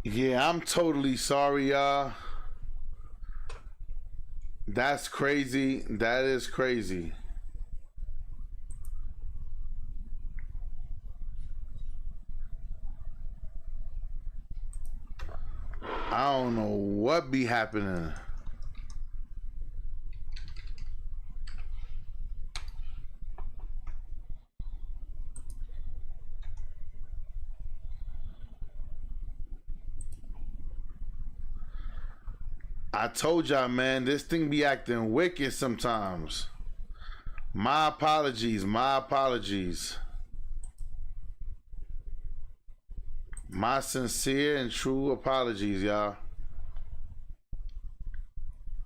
Yeah, I'm totally sorry, y'all. That's crazy. That is crazy. I don't know what be happening. I told y'all, man, this thing be acting wicked sometimes. My apologies. My apologies. My sincere and true apologies, y'all.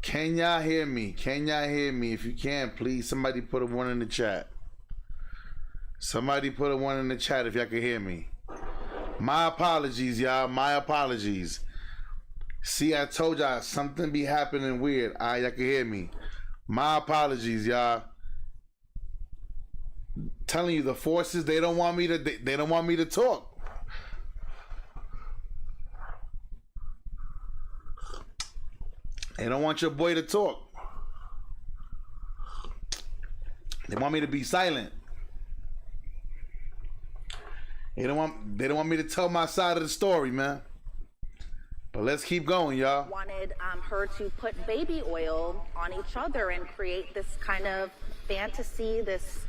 Can y'all hear me? Can y'all hear me? If you can, please, somebody put a one in the chat. Somebody put a one in the chat if y'all can hear me. My apologies, y'all. My apologies. See, I told y'all something be happening weird. All right, y'all can hear me. My apologies, y'all. Telling you, the forces, they don't want me to talk. They don't want your boy to talk. They want me to be silent. They don't want me to tell my side of the story, man. But let's keep going, y'all. Wanted her to put baby oil on each other and create this kind of fantasy, this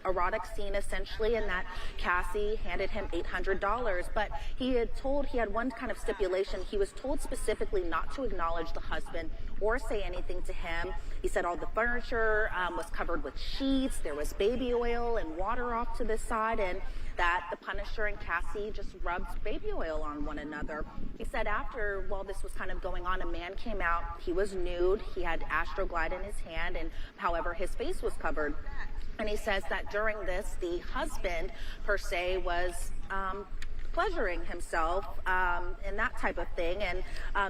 erotic scene essentially, and that Cassie handed him $800. But he had one kind of stipulation. He was told specifically not to acknowledge the husband or say anything to him. He said all the furniture was covered with sheets, there was baby oil and water off to the side, and that the Punisher and Cassie just rubbed baby oil on one another. He said after, while this was kind of going on, a man came out. He was nude. He had Astroglide in his hand, and however, his face was covered. And he says that during this, the husband, per se, was pleasuring himself and that type of thing. And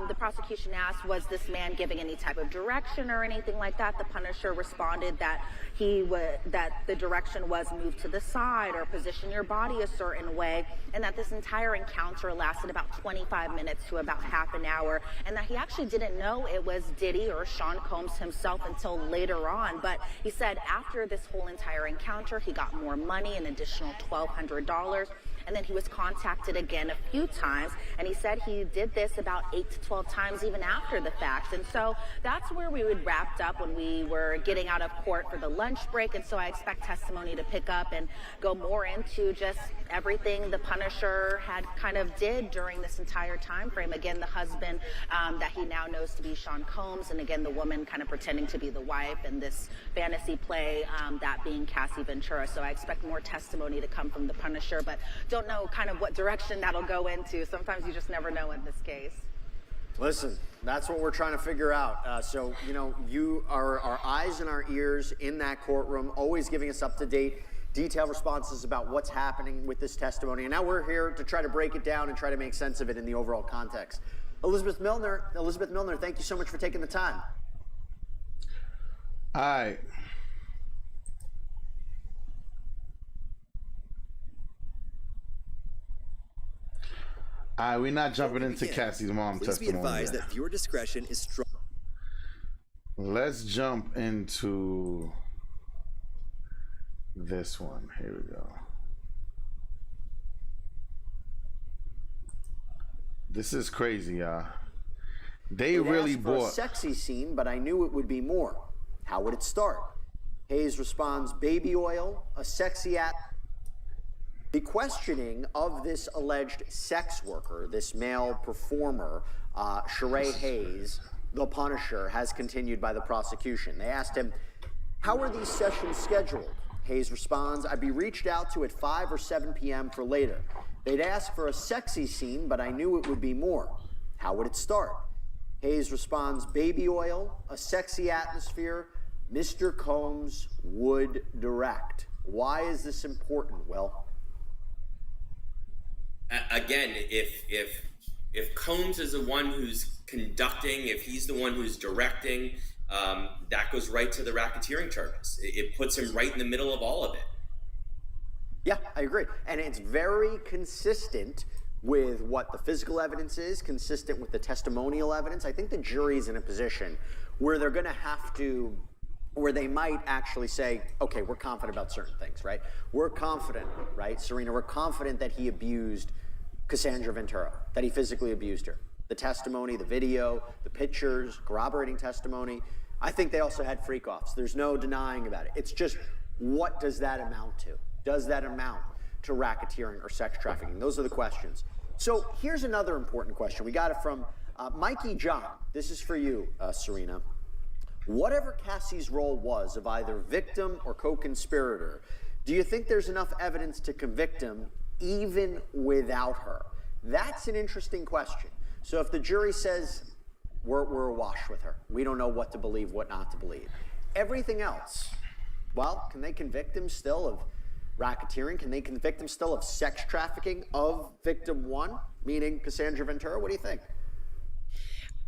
the prosecution asked, was this man giving any type of direction or anything like that? The Punisher responded that that the direction was move to the side or position your body a certain way, and that this entire encounter lasted about 25 minutes to about half an hour, and that he actually didn't know it was Diddy or Sean Combs himself until later on. But he said after this whole entire encounter, he got more money, an additional $1,200. And then he was contacted again a few times, and he said he did this about 8 to 12 times even after the fact. And so that's where we would wrap up when we were getting out of court for the lunch break. And so I expect testimony to pick up and go more into just everything the Punisher had kind of did during this entire time frame. Again, the husband that he now knows to be Sean Combs, and again, the woman kind of pretending to be the wife, and this fantasy play, that being Cassie Ventura. So I expect more testimony to come from the Punisher, but don't know kind of what direction that'll go into. Sometimes you just never know in this case. Listen, that's what we're trying to figure out. So, you know, you are our eyes and our ears in that courtroom, always giving us up-to-date, detailed responses about what's happening with this testimony. And now we're here to try to break it down and try to make sense of it in the overall context. Elizabeth Milner, thank you so much for taking the time. All right. All right, we're not jumping into Cassie's mom testimony. Please be advised that viewer discretion is strong. Let's jump into this one. Here we go. This is crazy, y'all. They really asked for a bought sexy scene, but I knew it would be more. How would it start? Hayes responds, baby oil, a sexy act. The questioning of this alleged sex worker, this male performer, Sheree Hayes, the Punisher, has continued by the prosecution. They asked him, how are these sessions scheduled? Hayes responds, I'd be reached out to at 5 or 7 p.m. for later. They'd ask for a sexy scene, but I knew it would be more. How would it start? Hayes responds, baby oil, a sexy atmosphere, Mr. Combs would direct. Why is this important? Well, again, if Combs is the one who's conducting, if he's the one who's directing, that goes right to the racketeering charges. It puts him right in the middle of all of it. yeah, I agree. And it's very consistent with what the physical evidence is, consistent with the testimonial evidence, I think the jury's in a position where they're going to have to, where they might actually say, okay, we're confident about certain things, right? We're confident, right, Serena, we're confident that he abused Cassandra Ventura, that he physically abused her. The testimony, the video, the pictures, corroborating testimony. I think they also had freak-offs. There's no denying about it. It's just, what does that amount to? Does that amount to racketeering or sex trafficking? Those are the questions. So here's another important question. We got it from Mikey John. This is for you, Serena. Whatever Cassie's role was of either victim or co-conspirator, do you think there's enough evidence to convict him even without her? That's an interesting question. So if the jury says, we're awash with her, we don't know what to believe, what not to believe, everything else, well, can they convict him still of racketeering? Can they convict him still of sex trafficking of victim one, meaning Cassandra Ventura? What do you think?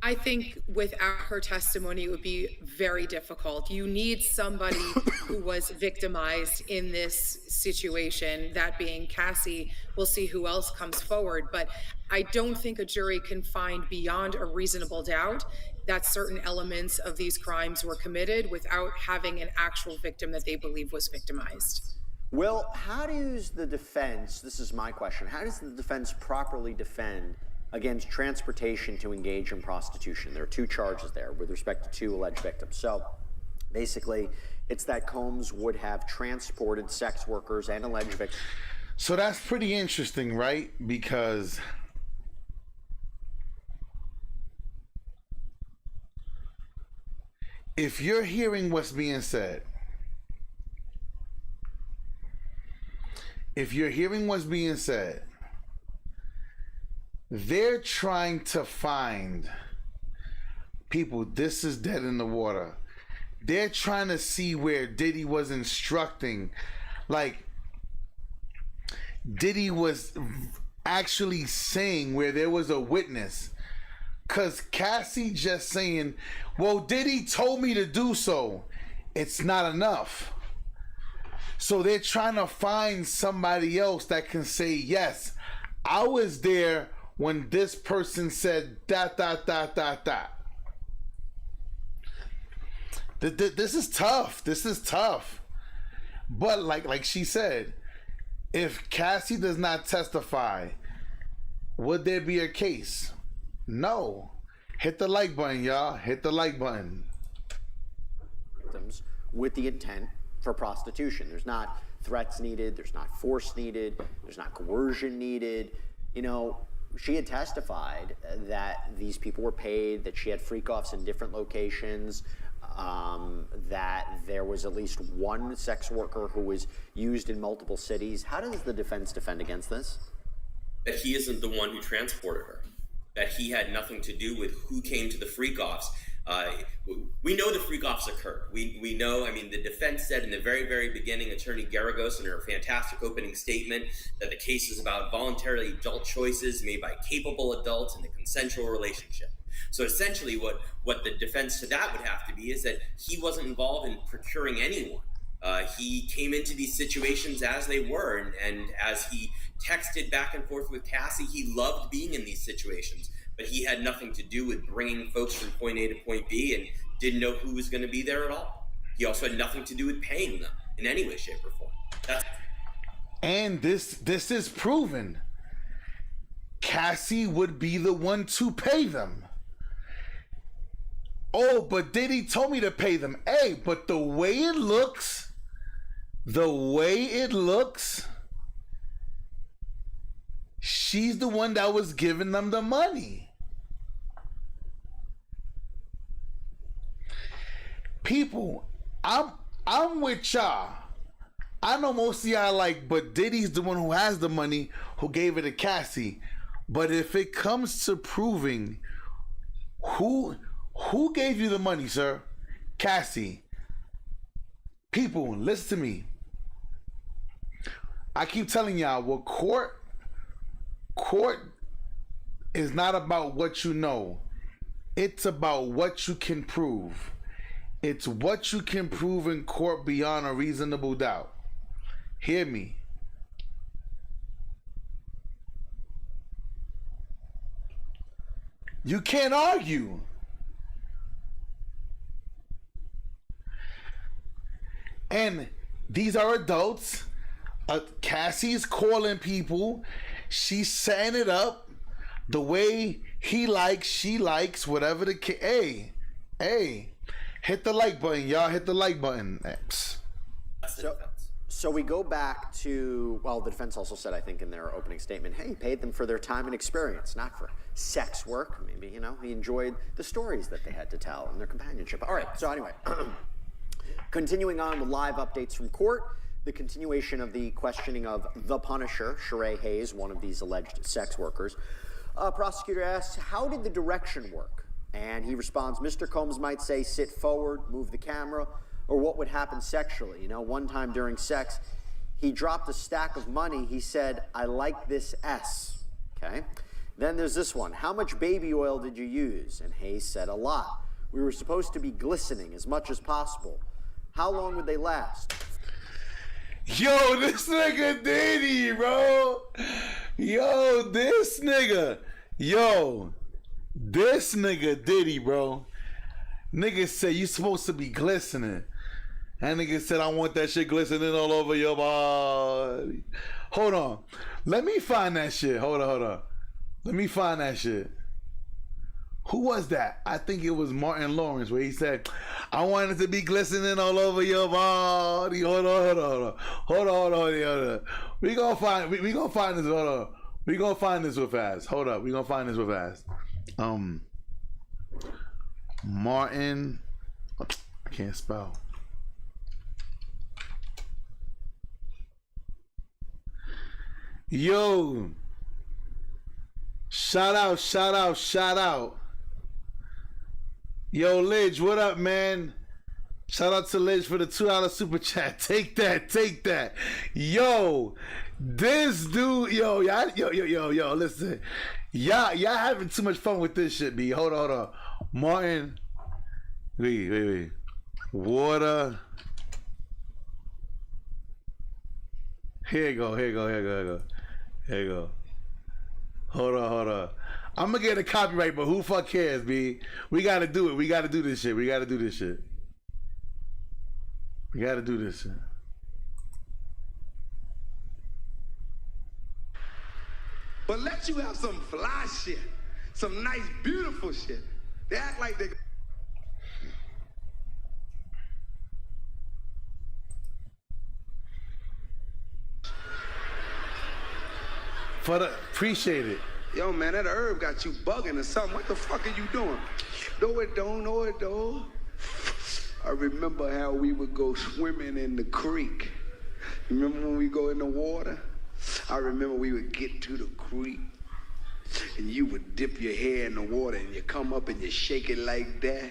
I think without her testimony, it would be very difficult. You need somebody who was victimized in this situation, that being Cassie. We'll see who else comes forward, but I don't think a jury can find beyond a reasonable doubt that certain elements of these crimes were committed without having an actual victim that they believe was victimized. Well, how does the defense, this is my question, how does the defense properly defend against transportation to engage in prostitution? There are two charges there with respect to two alleged victims. So basically, it's that Combs would have transported sex workers and alleged victims. So that's pretty interesting, right? Because if you're hearing what's being said, they're trying to find people. This is dead in the water. They're trying to see where Diddy was instructing. Like, Diddy was actually saying where there was a witness. Because Cassie just saying, well, Diddy told me to do so, it's not enough. So they're trying to find somebody else that can say, yes, I was there when this person said that. This is tough. This is tough. But like she said, if Cassie does not testify, would there be a case? No. Hit the like button, y'all. Hit the like button. Victims with the intent for prostitution. There's not threats needed. There's not force needed. There's not coercion needed. You know, she had testified that these people were paid, that she had freak-offs in different locations, that there was at least one sex worker who was used in multiple cities. How does the defense defend against this? That he isn't the one who transported her, that he had nothing to do with who came to the freak-offs. We know the freak-offs occurred. We know, I mean, the defense said in the very, very beginning, Attorney Garagos in her fantastic opening statement, that the case is about voluntarily adult choices made by capable adults in a consensual relationship. So essentially what the defense to that would have to be is that he wasn't involved in procuring anyone. He came into these situations as they were, and as he texted back and forth with Cassie, he loved being in these situations, but he had nothing to do with bringing folks from point A to point B and didn't know who was going to be there at all. He also had nothing to do with paying them in any way, shape, or form. And this is proven. Cassie would be the one to pay them. Oh, but Diddy told me to pay them. Hey, but the way it looks, she's the one that was giving them the money. People, I'm with y'all. I know most of y'all like, but Diddy's the one who has the money, who gave it to Cassie. But if it comes to proving who gave you the money, sir? Cassie. People, listen to me. I keep telling y'all, well, court is not about what you know. It's about what you can prove. It's what you can prove in court beyond a reasonable doubt. Hear me. You can't argue. And these are adults. Cassie's calling people. She's setting it up the way he likes, she likes, whatever the case. Hey, hit the like button, y'all. Hit the like button. So we go back to, well, the defense also said, I think, in their opening statement, hey, he paid them for their time and experience, not for sex work. Maybe, you know, he enjoyed the stories that they had to tell and their companionship. All right, so anyway, continuing on with live updates from court, the continuation of the questioning of the Punisher, Sheree Hayes, one of these alleged sex workers. Prosecutor asks, how did the direction work? And he responds, Mr. Combs might say, sit forward, move the camera, or what would happen sexually. You know, one time during sex, he dropped a stack of money. He said, I like this S. Okay. Then there's this one. How much baby oil did you use? And Hayes said, a lot. We were supposed to be glistening as much as possible. How long would they last? Yo, this nigga Diddy, bro. Yo, this nigga. Yo, this nigga Diddy, bro. Nigga said you supposed to be glistening. That nigga said, I want that shit glistening all over your body. Hold on. Let me find that shit. Hold on. Let me find that shit. Who was that? I think it was Martin Lawrence, where he said, I want it to be glistening all over your body. Hold on. We gonna find this. Hold on. We gonna find this real fast. Hold up. We gonna find this real fast. Martin. I can't spell. Yo, shout out. Yo, Lidge, what up, man? Shout out to Lidge for the $2 super chat. Take that. Yo, this dude, yo, listen. Y'all having too much fun with this shit, B. Hold on. Martin, wait. Water. Here you go. Hold on. I'm gonna get a copyright, but who fuck cares, B? We gotta do it. We gotta do this shit. But let you have some fly shit, some nice, beautiful shit. They act like they... Appreciate it. Yo, man, that herb got you bugging or something. What the fuck are you doing? No, it don't. I remember how we would go swimming in the creek. Remember when we go in the water? I remember we would get to the creek and you would dip your hair in the water and you come up and you shake it like that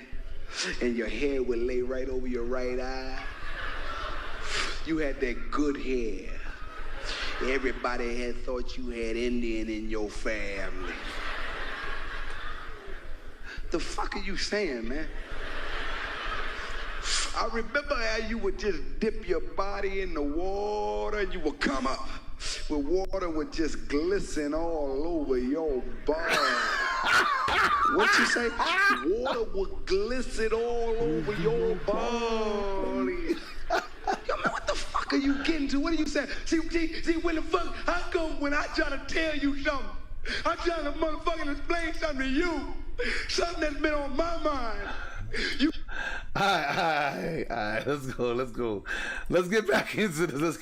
and your hair would lay right over your right eye. You had that good hair. Everybody had thought you had Indian in your family. The fuck are you saying, man? I remember how you would just dip your body in the water and you would come up where water would just glisten all over your body. What you say? Water would glisten all over your body. Yo, man, what the fuck are you getting to? What are you saying? See, when the fuck, how come when I try to tell you something, I'm trying to motherfucking explain something to you, something that's been on my mind. You... All right, let's go. Let's get back into this.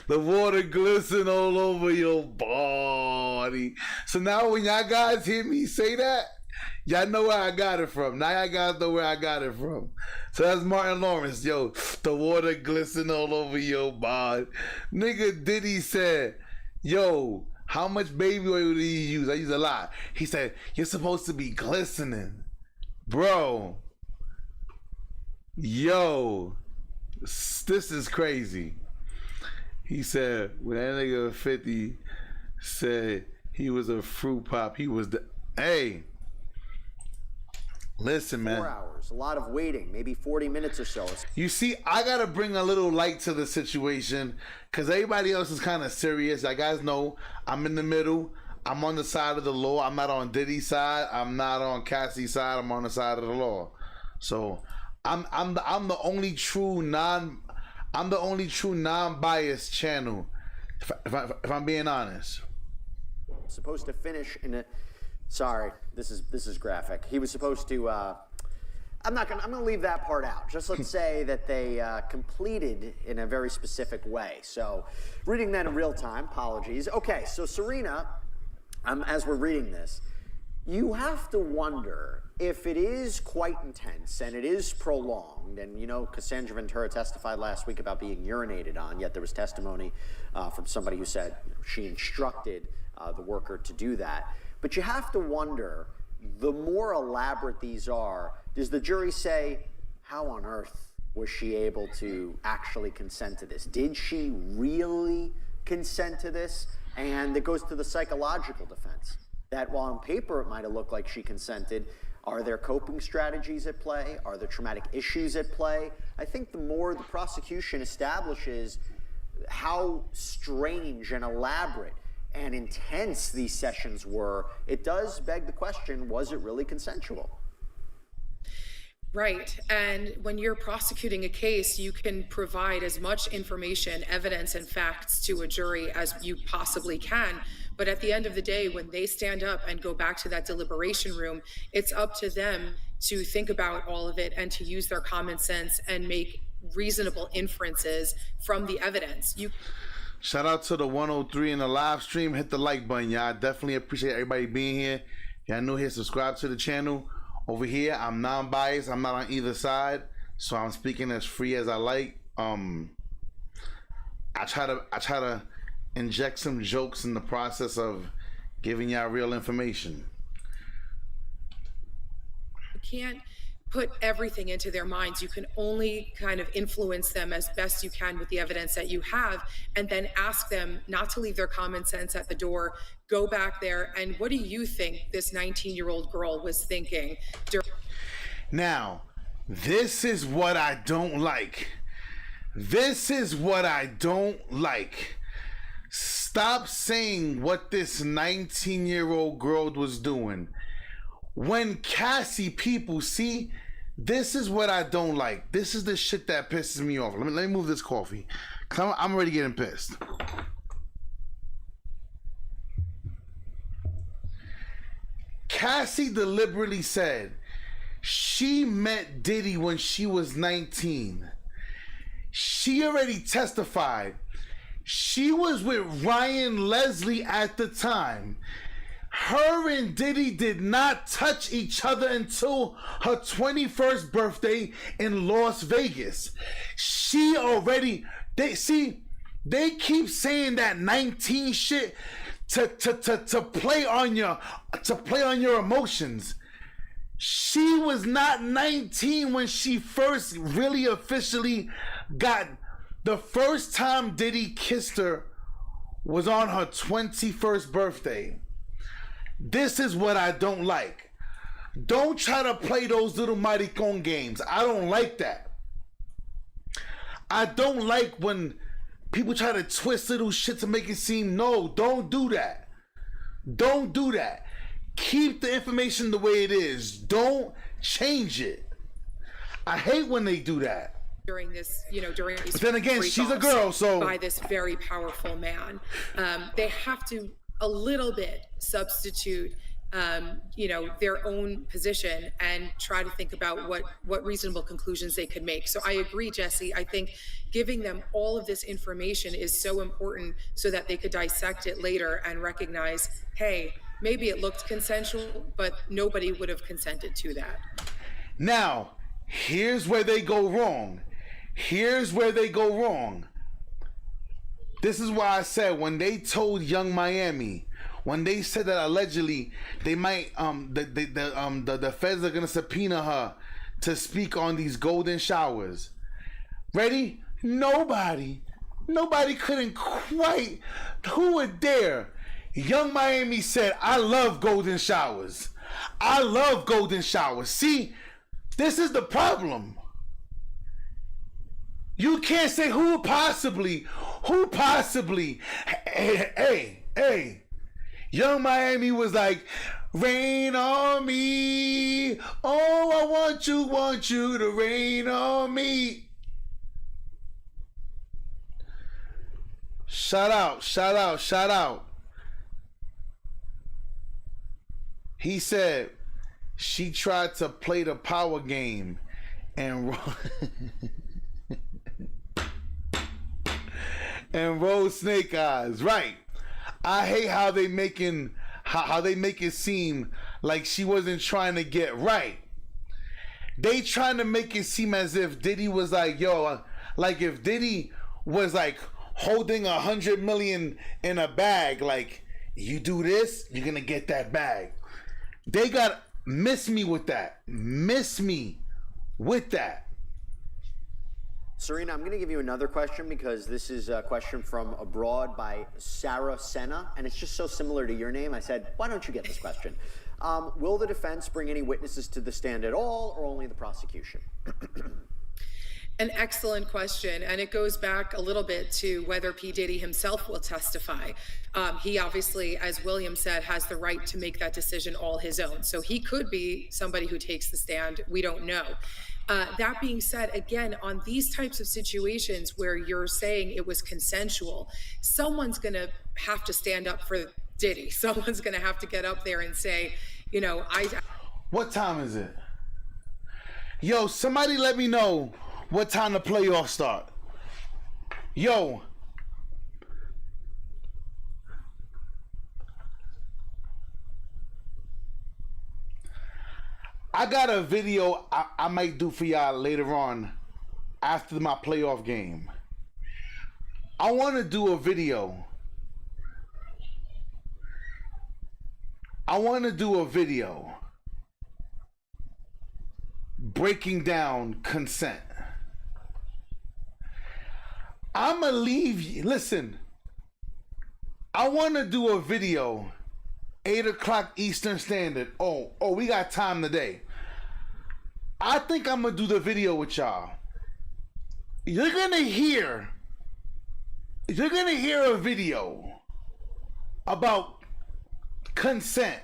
The water glisten all over your body. So now when y'all guys hear me say that, y'all know where I got it from. Now y'all guys know where I got it from. So that's Martin Lawrence. Yo, the water glisten all over your body. Nigga Diddy said, yo, how much baby oil do you use? I use a lot. He said, you're supposed to be glistening. Bro. Yo. This is crazy. He said, when that nigga 50 said he was a fruit pop, he was the... Hey. Listen, man. 4 hours, a lot of waiting, maybe 40 minutes or so. You see, I gotta bring a little light to the situation because everybody else is kind of serious. You guys know I'm in the middle. I'm on the side of the law. I'm not on Diddy's side. I'm not on Cassie's side. I'm on the side of the law. So I'm the only true non-biased channel. If I'm being honest. Supposed to finish in a. Sorry, this is graphic. He was supposed to. I'm gonna leave that part out. Just let's say that they completed in a very specific way. So, reading that in real time. Apologies. Okay, so Serena, as we're reading this, you have to wonder if it is quite intense and it is prolonged. And you know, Cassandra Ventura testified last week about being urinated on. Yet there was testimony from somebody who said she instructed the worker to do that. But you have to wonder, the more elaborate these are, does the jury say, how on earth was she able to actually consent to this? Did she really consent to this? And it goes to the psychological defense, that while on paper it might have looked like she consented, are there coping strategies at play? Are there traumatic issues at play? I think the more the prosecution establishes how strange and elaborate and intense these sessions were, it does beg the question, was it really consensual? Right. And when you're prosecuting a case, you can provide as much information, evidence, and facts to a jury as you possibly can. But at the end of the day, when they stand up and go back to that deliberation room, it's up to them to think about all of it and to use their common sense and make reasonable inferences from the evidence. Shout out to the 103 in the live stream. Hit the like button, y'all. Definitely appreciate everybody being here. Y'all new here, subscribe to the channel. Over here, I'm non-biased. I'm not on either side, so I'm speaking as free as I like. I try to inject some jokes in the process of giving y'all real information. You can't put everything into their minds. You can only kind of influence them as best you can with the evidence that you have, and then ask them not to leave their common sense at the door. Go back there, and what do you think this 19-year-old girl was thinking? Now, this is what I don't like. This is what I don't like. Stop saying what this 19-year-old girl was doing. When Cassie, people, see, this is what I don't like. This is the shit that pisses me off. Let me move this coffee, because I'm already getting pissed. Cassie deliberately said she met Diddy when she was 19. She already testified. She was with Ryan Leslie at the time. Her and Diddy did not touch each other until her 21st birthday in Las Vegas. She already, they keep saying that 19 shit to play on your emotions. She was not 19 when she first really officially got, the first time Diddy kissed her was on her 21st birthday. This is what I don't like. Don't try to play those little maricon games. I don't like that. I don't like when people try to twist little shit to make it seem, no, don't do that. Don't do that. Keep the information the way it is. Don't change it. I hate when they do that. During this, during these. But then again, she's a girl, so. By this very powerful man. They have to a little bit substitute their own position and try to think about what reasonable conclusions they could make. So I agree, Jesse. I think giving them all of this information is so important so that they could dissect it later and recognize, hey, maybe it looked consensual, but nobody would have consented to that. Now, here's where they go wrong. Here's where they go wrong. This is why I said when they told Young Miami, when they said that allegedly they might the feds are gonna subpoena her to speak on these golden showers. Ready? Nobody couldn't quite. Who would dare? Young Miami said, I love golden showers. I love golden showers. See, this is the problem. You can't say who possibly. Hey. Young Miami was like, rain on me. Oh, I want you to rain on me. Shout out, shout out, shout out. He said she tried to play the power game and and roll snake eyes. Right. I hate how they making how they make it seem like she wasn't trying to get right. They trying to make it seem as if Diddy was like, yo, like if Diddy was like holding 100 million in a bag, like you do this, you're gonna get that bag. They got miss me with that. Miss me with that. Serena, I'm going to give you another question because this is a question from abroad by Sarah Senna, and it's just so similar to your name. I said, why don't you get this question? Will the defense bring any witnesses to the stand at all, or only the prosecution? An excellent question, and it goes back a little bit to whether P. Diddy himself will testify. He obviously, as William said, has the right to make that decision all his own. So he could be somebody who takes the stand. We don't know. That being said, again, on these types of situations where you're saying it was consensual, someone's going to have to stand up for Diddy. Someone's going to have to get up there and say, you know, What time is it? Yo, somebody let me know what time the playoffs start. Yo. I got a video I might do for y'all later on after my playoff game. I want to do a video. Breaking down consent. I'ma leave you. Listen, I want to do a video 8 o'clock Eastern Standard. Oh, we got time today. I think I'm gonna do the video with y'all. You're gonna hear a video about consent,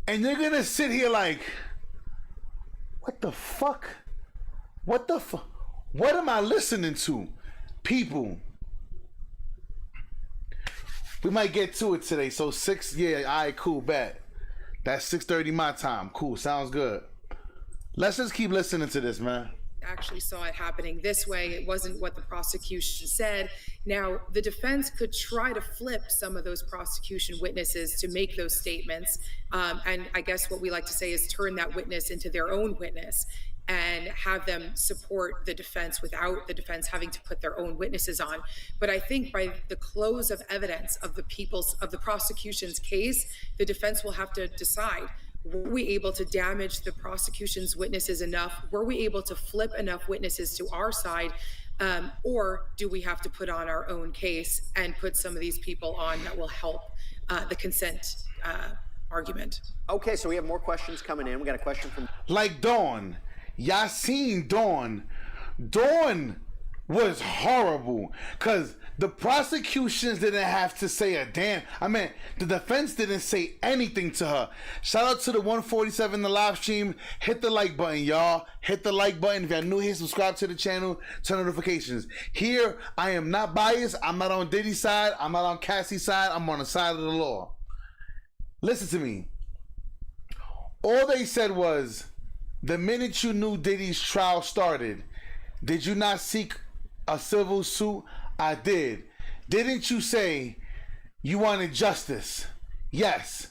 and you're gonna sit here like, what the fuck? What am I listening to? People. We might get to it today. So 6, yeah, all right, cool, bet. That's 6:30 my time. Cool, sounds good. Let's just keep listening to this, man. Actually saw it happening this way. It wasn't what the prosecution said. Now, the defense could try to flip some of those prosecution witnesses to make those statements. And I guess what we like to say is turn that witness into their own witness and have them support the defense without the defense having to put their own witnesses on. But I think by the close of evidence of the prosecution's case, the defense will have to decide, were we able to damage the prosecution's witnesses enough? Were we able to flip enough witnesses to our side? Or do we have to put on our own case and put some of these people on that will help the consent argument? Okay, so we have more questions coming in. We got a question from... Like Dawn. Y'all seen Dawn. Dawn was horrible because the prosecutions didn't have to say a damn. I mean, the defense didn't say anything to her. Shout out to the 147 the live stream. Hit the like button, y'all. Hit the like button. If you're new here, subscribe to the channel, turn notifications. Here, I am not biased. I'm not on Diddy's side. I'm not on Cassie's side. I'm on the side of the law. Listen to me. All they said was, the minute you knew Diddy's trial started, did you not seek a civil suit? I did. Didn't you say you wanted justice? Yes.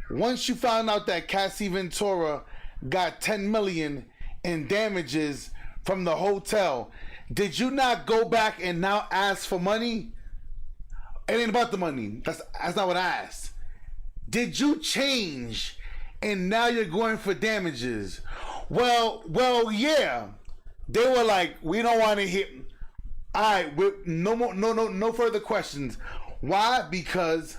Once you found out that Cassie Ventura got 10 million in damages from the hotel, did you not go back and now ask for money? It ain't about the money. That's not what I asked. Did you change and now you're going for damages? Well, yeah. They were like, we don't want to hear. All right, no further questions. Why? Because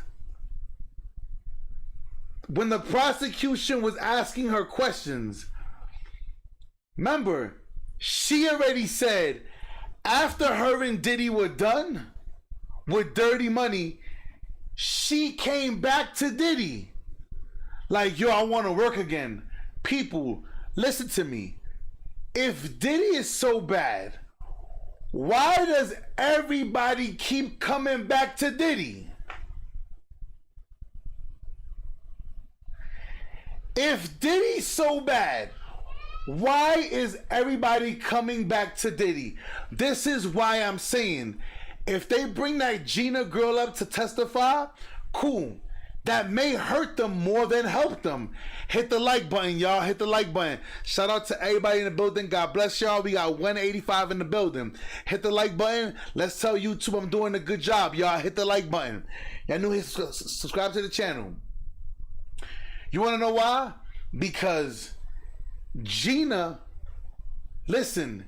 when the prosecution was asking her questions, remember, she already said after her and Diddy were done with Dirty Money, she came back to Diddy. Like, yo, I want to work again. People, listen to me. If Diddy is so bad, why does everybody keep coming back to Diddy? If Diddy's so bad, why is everybody coming back to Diddy? This is why I'm saying, if they bring that Gina girl up to testify, cool. That may hurt them more than help them. Hit the like button, y'all. Hit the like button. Shout out to everybody in the building. God bless y'all. We got 185 in the building. Hit the like button. Let's tell YouTube I'm doing a good job, y'all. Hit the like button. Y'all new, subscribe to the channel. You want to know why? Because Gina, listen,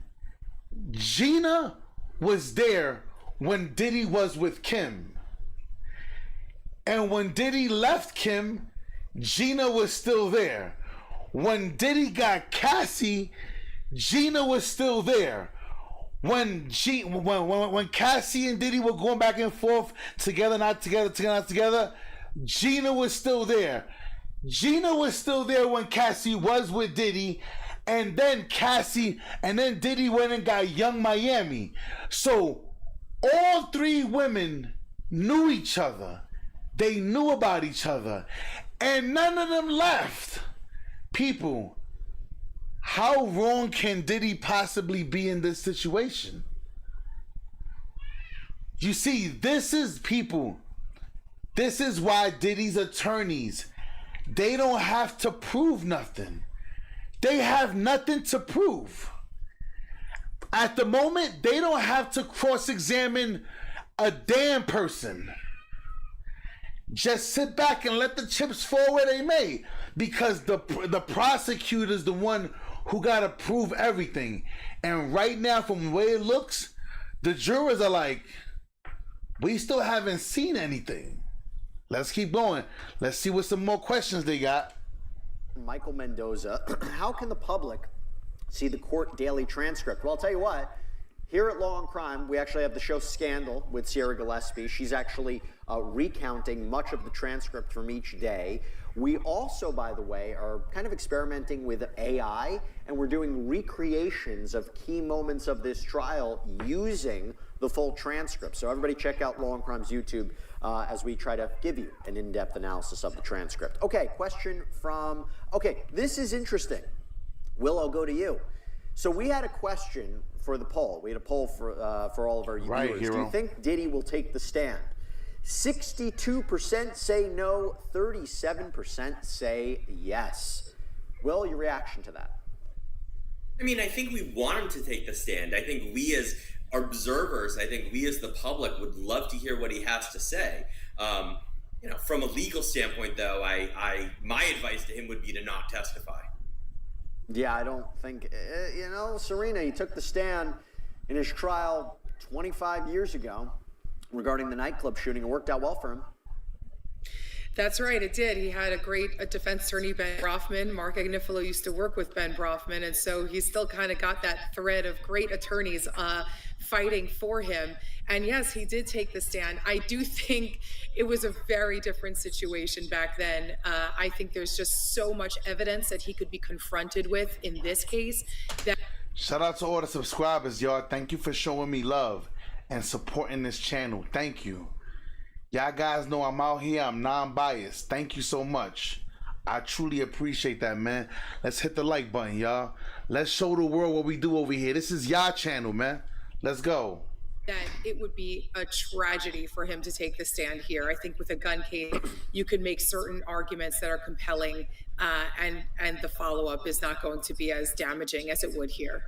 Gina was there when Diddy was with Kim. And when Diddy left Kim, Gina was still there. When Diddy got Cassie, Gina was still there. When Cassie and Diddy were going back and forth, together, not together, together, not together, Gina was still there. Gina was still there when Cassie was with Diddy, and then Diddy went and got Young Miami. So all three women knew each other. They knew about each other, and none of them left. People, how wrong can Diddy possibly be in this situation? You see, this is why Diddy's attorneys, they don't have to prove nothing. They have nothing to prove. At the moment, they don't have to cross-examine a damn person. Just sit back and let the chips fall where they may, because the prosecutor's the one who got to prove everything. And right now, from the way it looks, the jurors are like, we still haven't seen anything. Let's keep going. Let's see what some more questions they got. Michael Mendoza, how can the public see the court daily transcript? Well, I'll tell you what. Here at Law and Crime, we actually have the show Scandal with Sierra Gillespie. She's actually recounting much of the transcript from each day. We also, by the way, are kind of experimenting with AI, and we're doing recreations of key moments of this trial using the full transcript. So everybody check out Law and Crime's YouTube as we try to give you an in-depth analysis of the transcript. Okay, question from, this is interesting. Will, I'll go to you. So we had a question for the poll. We had a poll for all of our viewers. Hero. Do you think Diddy will take the stand? 62% say no, 37% say yes. Will, your reaction to that? I mean, I think we want him to take the stand. I think we as observers, I think we as the public would love to hear what he has to say. From a legal standpoint, though, my advice to him would be to not testify. Yeah, I don't think, Serena, he took the stand in his trial 25 years ago regarding the nightclub shooting. It worked out well for him. That's right, it did. He had a great defense attorney, Ben Brofman. Mark Agnifilo used to work with Ben Brofman, and so he's still kind of got that thread of great attorneys fighting for him. And yes, he did take the stand. I do think it was a very different situation back then. I think there's just so much evidence that he could be confronted with in this case. Shout out to all the subscribers, y'all. Thank you for showing me love and supporting this channel. Thank you. Y'all guys know I'm out here. I'm non-biased. Thank you so much. I truly appreciate that, man. Let's hit the like button, y'all. Let's show the world what we do over here. This is y'all channel, man. Let's go. That it would be a tragedy for him to take the stand here. I think with a gun case, you could make certain arguments that are compelling, and the follow-up is not going to be as damaging as it would here.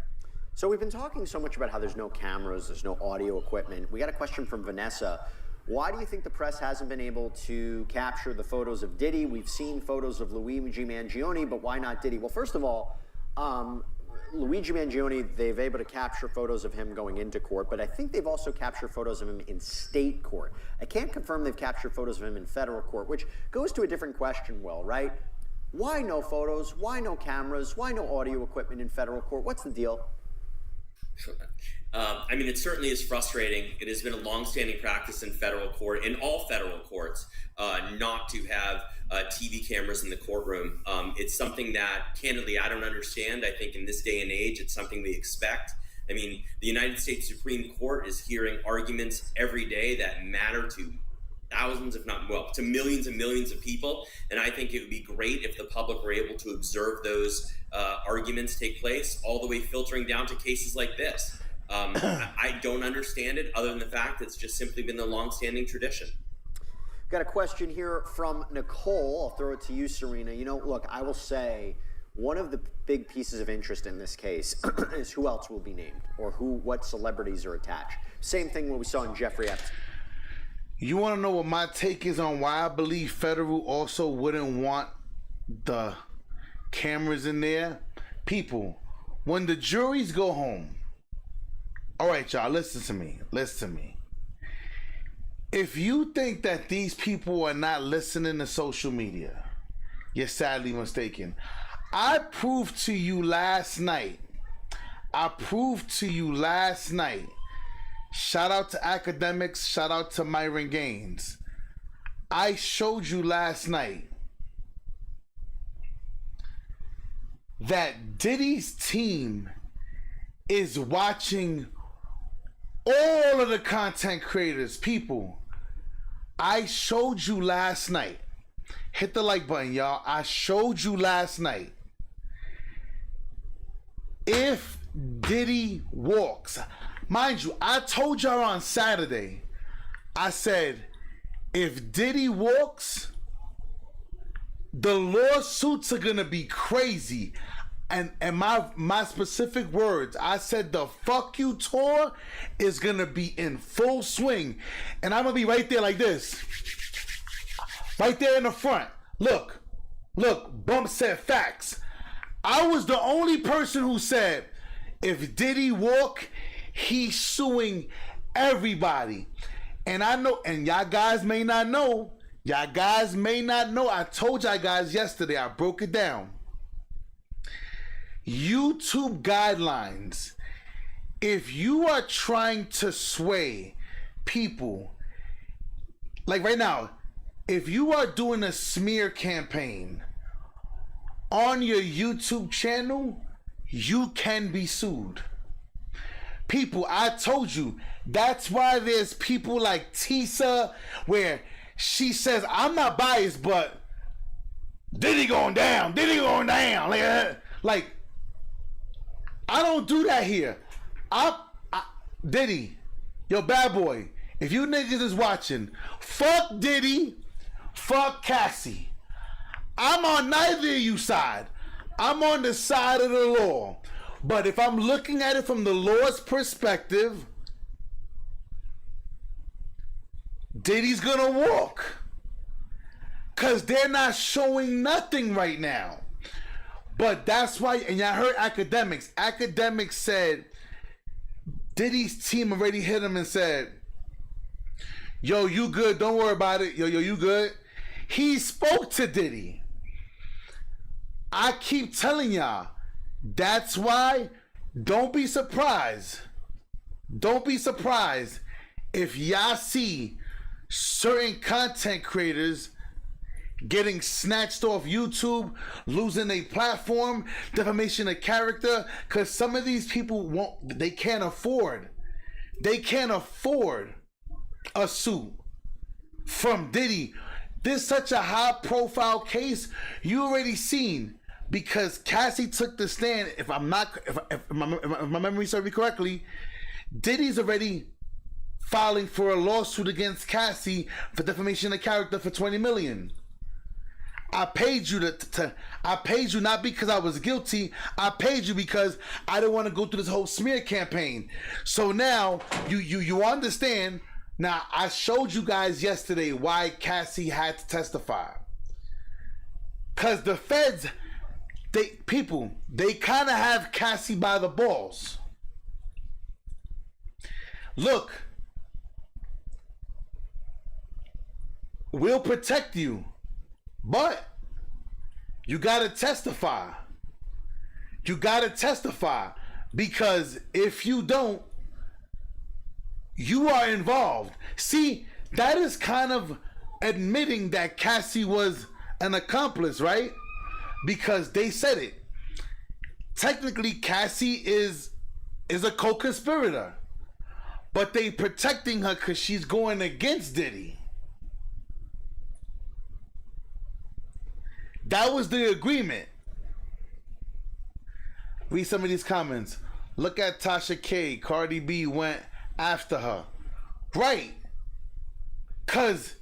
So we've been talking so much about how there's no cameras, there's no audio equipment. We got a question from Vanessa. Why do you think the press hasn't been able to capture the photos of Diddy? We've seen photos of Luigi Mangione, but why not Diddy? Well, first of all, Luigi Mangione, they've able to capture photos of him going into court, but I think they've also captured photos of him in state court. I can't confirm they've captured photos of him in federal court, which goes to a different question, Will, right? Why no photos? Why no cameras? Why no audio equipment in federal court? What's the deal? I mean, it certainly is frustrating. It has been a longstanding practice in federal court, in all federal courts, not to have TV cameras in the courtroom. It's something that, candidly, I don't understand. I think in this day and age, it's something we expect. I mean, the United States Supreme Court is hearing arguments every day that matter to thousands, if not, well, to millions and millions of people. And I think it would be great if the public were able to observe those arguments take place, all the way filtering down to cases like this. I don't understand it, other than the fact that it's just simply been the longstanding tradition. Got a question here from Nicole. I'll throw it to you, Serena. You know, look, I will say one of the big pieces of interest in this case is who else will be named, or what celebrities are attached. Same thing what we saw in Jeffrey Epstein. You want to know what my take is on why I believe federal also wouldn't want the cameras in there? People, when the juries go home, all right, y'all, listen to me. If you think that these people are not listening to social media, you're sadly mistaken. I proved to you last night. Shout out to academics. Shout out to Myron Gaines. I showed you last night that Diddy's team is watching all of the content creators. People, I showed you last night. Hit the like button, y'all. I showed you last night. If Diddy walks, mind you, I told y'all on Saturday, I said, if Diddy walks, the lawsuits are gonna be crazy. And my specific words, I said the fuck you tour is gonna be in full swing. And I'm gonna be right there like this. Right there in the front. Look, Bump said facts. I was the only person who said, if Diddy walk, he's suing everybody. And I know, and y'all guys may not know. I told y'all guys yesterday, I broke it down. YouTube guidelines. If you are trying to sway people, like right now, if you are doing a smear campaign on your YouTube channel, you can be sued. People, I told you, that's why there's people like Tisa, where she says, I'm not biased, but Diddy going down. Like, I don't do that here. Diddy, yo, bad boy, if you niggas is watching, fuck Diddy, fuck Cassie. I'm on neither of you side. I'm on the side of the law. But if I'm looking at it from the law's perspective, Diddy's gonna walk. Because they're not showing nothing right now. But that's why, and y'all heard academics. Academics said Diddy's team already hit him and said, yo, you good, don't worry about it. Yo, you good. He spoke to Diddy. I keep telling y'all, that's why don't be surprised. Don't be surprised if y'all see certain content creators getting snatched off YouTube, losing a platform, defamation of character, because some of these people they can't afford a suit from Diddy. This is such a high profile case. You already seen, because Cassie took the stand. If my memory serves me correctly, Diddy's already filing for a lawsuit against Cassie for defamation of character for $20 million. I paid you I paid you not because I was guilty. I paid you because I didn't want to go through this whole smear campaign. So now you understand. Now I showed you guys yesterday why Cassie had to testify. Cause the feds, they kind of have Cassie by the balls. Look, we'll protect you, but you gotta testify. Because if you don't, you are involved. See, that is kind of admitting that Cassie was an accomplice, right? Because they said it. Technically, Cassie is a co-conspirator. But they protecting her because she's going against Diddy. That was the agreement. Read some of these comments. Look at Tasha K. Cardi B went after her. Right. Cause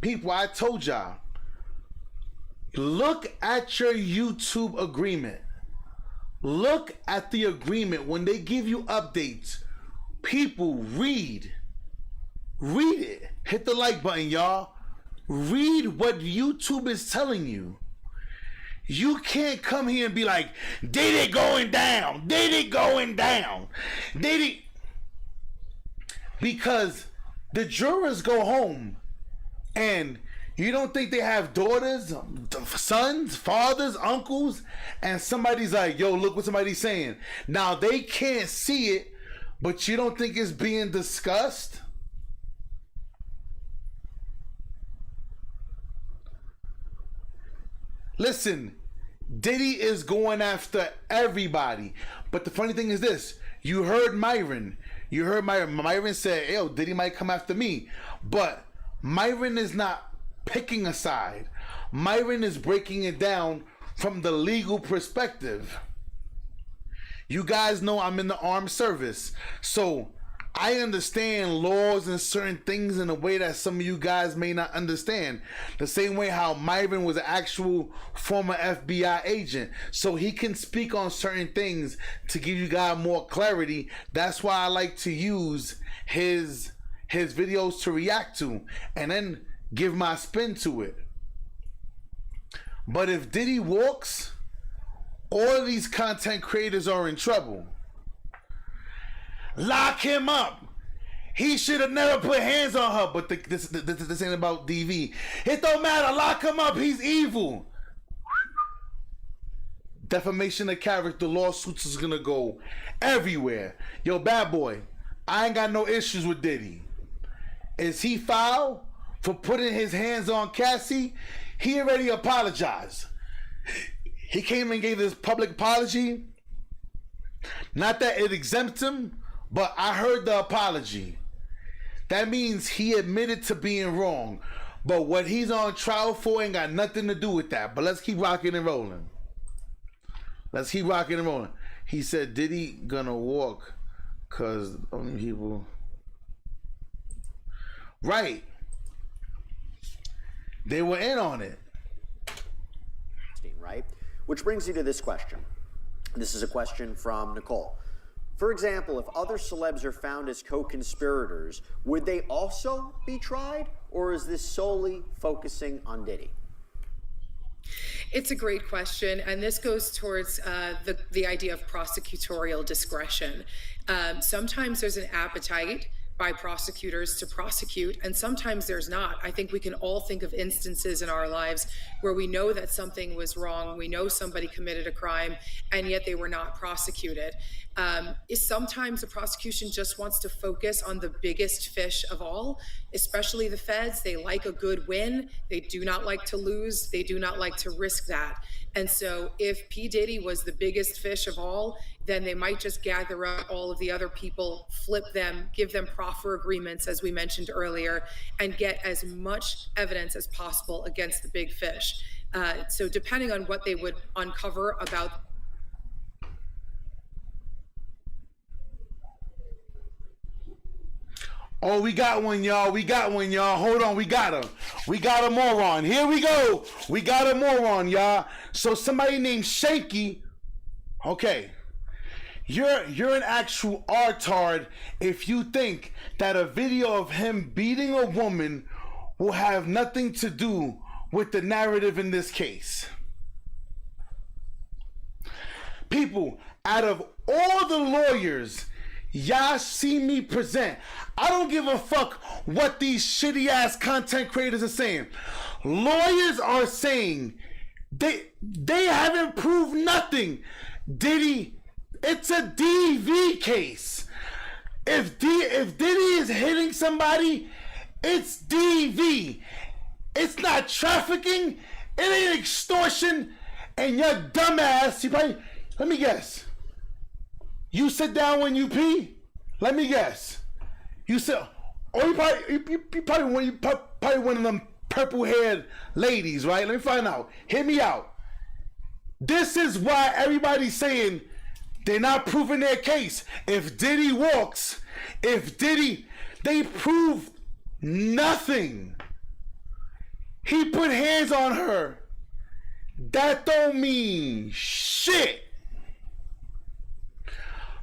people, I told y'all, look at your YouTube agreement. Look at the agreement. When they give you updates, people read it. Hit the like button, y'all. Read what YouTube is telling you. You can't come here and be like, Diddy going down, Diddy going down, Diddy. Because the jurors go home and you don't think they have daughters, sons, fathers, uncles, and somebody's like, yo, look what somebody's saying. Now they can't see it, but you don't think it's being discussed? Listen, Diddy is going after everybody. But the funny thing is this. You heard Myron. Myron said, yo, Diddy might come after me. But Myron is not picking a side. Myron is breaking it down from the legal perspective. You guys know I'm in the armed service. So I understand laws and certain things in a way that some of you guys may not understand. The same way how Myron was an actual former FBI agent. So he can speak on certain things to give you guys more clarity. That's why I like to use his videos to react to and then give my spin to it. But if Diddy walks, all of these content creators are in trouble. Lock him up. He should have never put hands on her. But this ain't about DV. It don't matter. Lock him up. He's evil. Defamation of character lawsuits is gonna go everywhere. Yo, bad boy, I ain't got no issues with Diddy. Is he foul for putting his hands on Cassie? He already apologized. He came and gave this public apology. Not that it exempts him, but I heard the apology. That means he admitted to being wrong. But what he's on trial for ain't got nothing to do with that. But let's keep rocking and rolling. He said Diddy gonna walk because only people... Right. They were in on it. Right? Which brings you to this question. This is a question from Nicole. For example, if other celebs are found as co-conspirators, would they also be tried, or is this solely focusing on Diddy? It's a great question, and this goes towards the idea of prosecutorial discretion. Sometimes there's an appetite by prosecutors to prosecute, and sometimes there's not. I think we can all think of instances in our lives where we know that something was wrong, we know somebody committed a crime, and yet they were not prosecuted. Sometimes the prosecution just wants to focus on the biggest fish of all, especially the feds. They like a good win. They do not like to lose. They do not like to risk that. And so if P. Diddy was the biggest fish of all, then they might just gather up all of the other people, flip them, give them proffer agreements, as we mentioned earlier, and get as much evidence as possible against the big fish. So depending on what they would uncover about... Oh, we got one, y'all. Hold on, we got him. We got a moron. Here we go. We got a moron, y'all. So somebody named Shanky. Okay. You're an actual artard if you think that a video of him beating a woman will have nothing to do with the narrative in this case. People, out of all the lawyers y'all see me present, I don't give a fuck what these shitty ass content creators are saying. Lawyers are saying they haven't proved nothing. Diddy, it's a DV case. If Diddy is hitting somebody, it's DV. It's not trafficking. It ain't extortion. And your dumbass, you probably, let me guess. You sit down when you pee? Let me guess. You sit, or you probably one of them purple-haired ladies, right? Let me find out. Hear me out. This is why everybody's saying they're not proving their case. If Diddy walks, they prove nothing. He put hands on her. That don't mean shit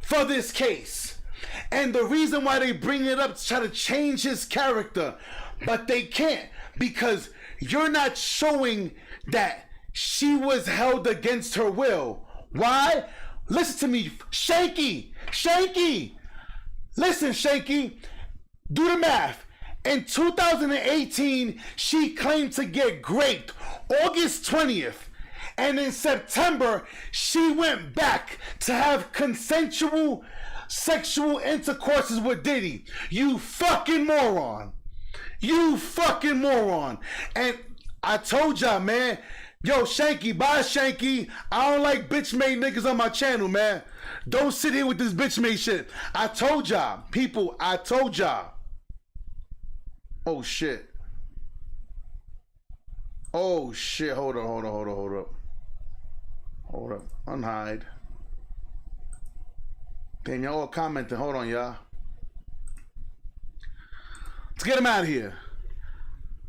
for this case. And the reason why they bring it up to try to change his character, but they can't, because you're not showing that she was held against her will. Why? Listen to me, Shanky. Listen, Shanky, do the math. In 2018, she claimed to get raped August 20th. And in September, she went back to have consensual sexual intercourses with Diddy. You fucking moron. And I told y'all, man. Yo, Shanky, bye, Shanky. I don't like bitch-made niggas on my channel, man. Don't sit here with this bitch-made shit. I told y'all. People, I told y'all. Oh, shit. Hold up. Unhide. Damn, y'all all commenting. Hold on, y'all. Let's get him out of here.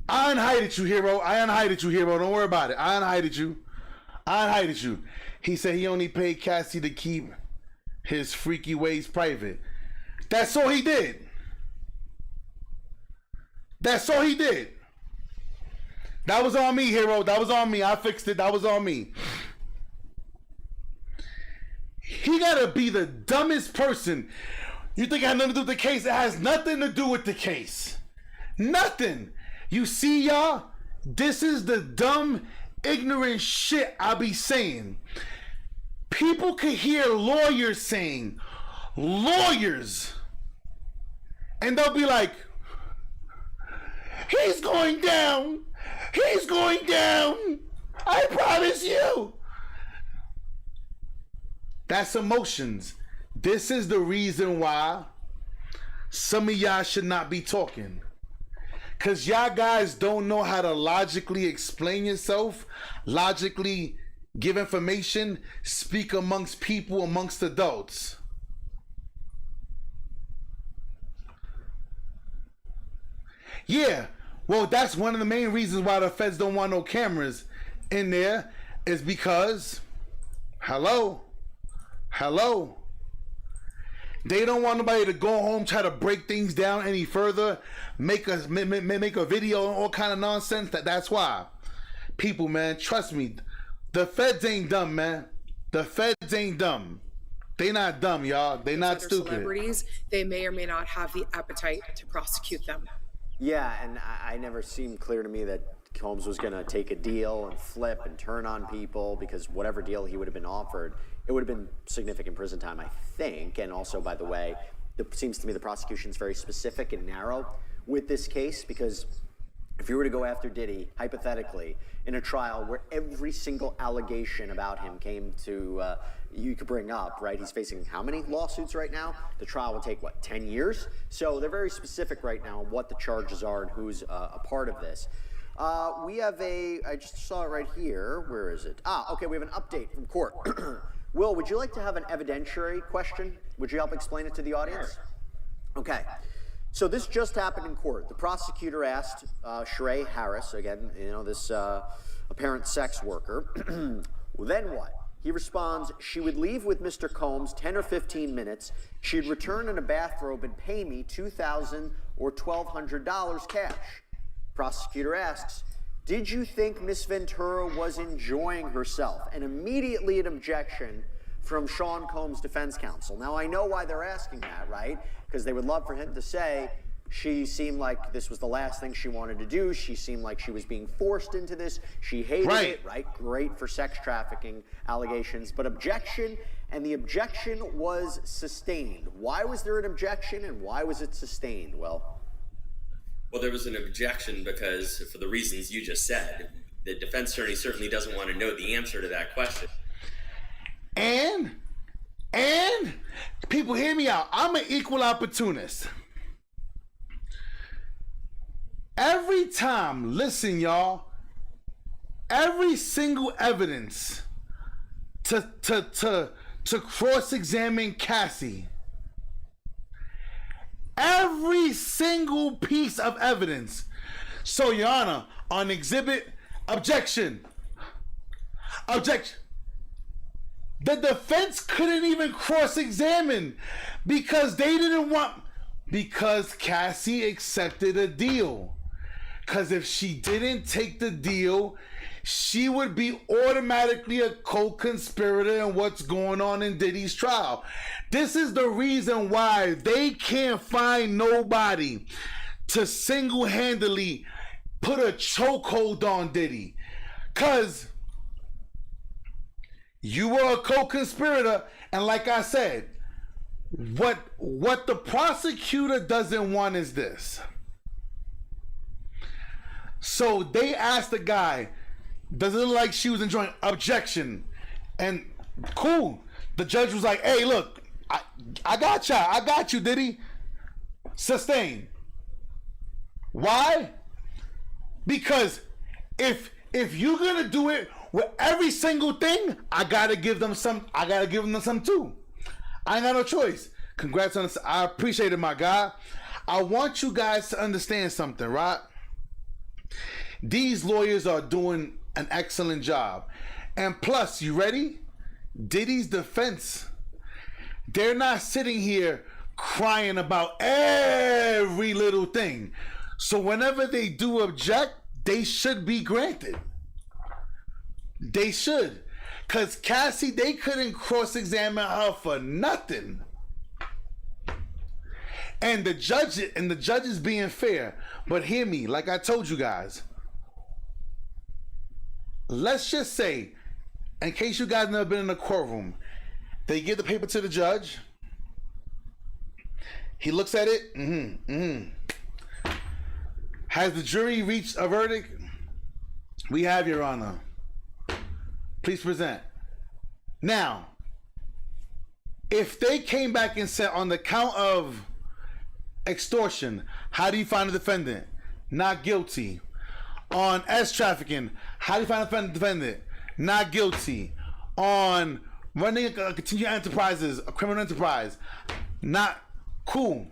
I unhided you, hero. Don't worry about it. I unhided you. He said he only paid Cassie to keep his freaky ways private. That's all he did. That was on me, hero. That was on me. I fixed it. That was on me. He gotta be the dumbest person. You think it had nothing to do with the case? It has nothing to do with the case. Nothing. You see, y'all? This is the dumb, ignorant shit I be saying. People could hear lawyers saying, lawyers, and they'll be like, he's going down. I promise you. That's emotions. This is the reason why some of y'all should not be talking. Because y'all guys don't know how to logically explain yourself, logically give information, speak amongst people, amongst adults. Yeah, well, that's one of the main reasons why the feds don't want no cameras in there, is because, hello, they don't want nobody to go home, try to break things down any further, make a video and all kind of nonsense. That's why. People, man, trust me, the feds ain't dumb, man. The feds ain't dumb. They not dumb, y'all. They not stupid. Celebrities, they may or may not have the appetite to prosecute them. Yeah, and I never seemed clear to me that Combs was going to take a deal and flip and turn on people, because whatever deal he would have been offered, it would have been significant prison time, I think. And also, by the way, it seems to me the prosecution is very specific and narrow with this case, because if you were to go after Diddy, hypothetically, in a trial where every single allegation about him came to, you could bring up, right? He's facing how many lawsuits right now? The trial would take, what, 10 years? So they're very specific right now on what the charges are and who's a part of this. We have I just saw it right here. Where is it? Okay, we have an update from court. Will, would you like to have an evidentiary question? Would you help explain it to the audience? Okay. So this just happened in court. The prosecutor asked Sheree Harris, again, this apparent sex worker, well, then what? He responds, she would leave with Mr. Combs 10 or 15 minutes. She'd return in a bathrobe and pay me $2,000 or $1,200 cash. Prosecutor asks, did you think Miss Ventura was enjoying herself? And immediately an objection from Sean Combs' defense counsel. Now, I know why they're asking that, right? Because they would love for him to say, She seemed like this was the last thing she wanted to do. She seemed like she was being forced into this. She hated it, right? Great for sex trafficking allegations, but objection, and the objection was sustained. Why was there an objection, and why was it sustained? Well, there was an objection because, for the reasons you just said, the defense attorney certainly doesn't want to know the answer to that question. And people, hear me out. I'm an equal opportunist. Every time, listen, y'all, every single evidence to cross-examine Cassie, every single piece of evidence. So, Your Honor, on exhibit, objection. The defense couldn't even cross-examine because because Cassie accepted a deal. Because if she didn't take the deal, she would be automatically a co-conspirator in what's going on in Diddy's trial. This is the reason why they can't find nobody to single-handedly put a chokehold on Diddy. Because you were a co-conspirator, and like I said, what the prosecutor doesn't want is this. So they asked the guy, does it look like she was enjoying? Objection. And cool. The judge was like, hey, look, I got you, Diddy. Sustain. Why? Because if you're gonna do it with every single thing, I gotta give them some too. I ain't got no choice. Congrats on this. I appreciate it, my guy. I want you guys to understand something, right? These lawyers are doing an excellent job. And plus, you ready? Diddy's defense. They're not sitting here crying about every little thing. So whenever they do object, they should be granted. They should. Because Cassie, they couldn't cross-examine her for nothing. And the judge is being fair. But hear me, like I told you guys. Let's just say, in case you guys never been in a courtroom, they give the paper to the judge. He looks at it. Has the jury reached a verdict? We have, Your Honor. Please present. Now, if they came back and said on the count of extortion, how do you find the defendant? Not guilty. On trafficking, how do you find the defendant? Not guilty. On running a continuing enterprises, a criminal enterprise, not cool.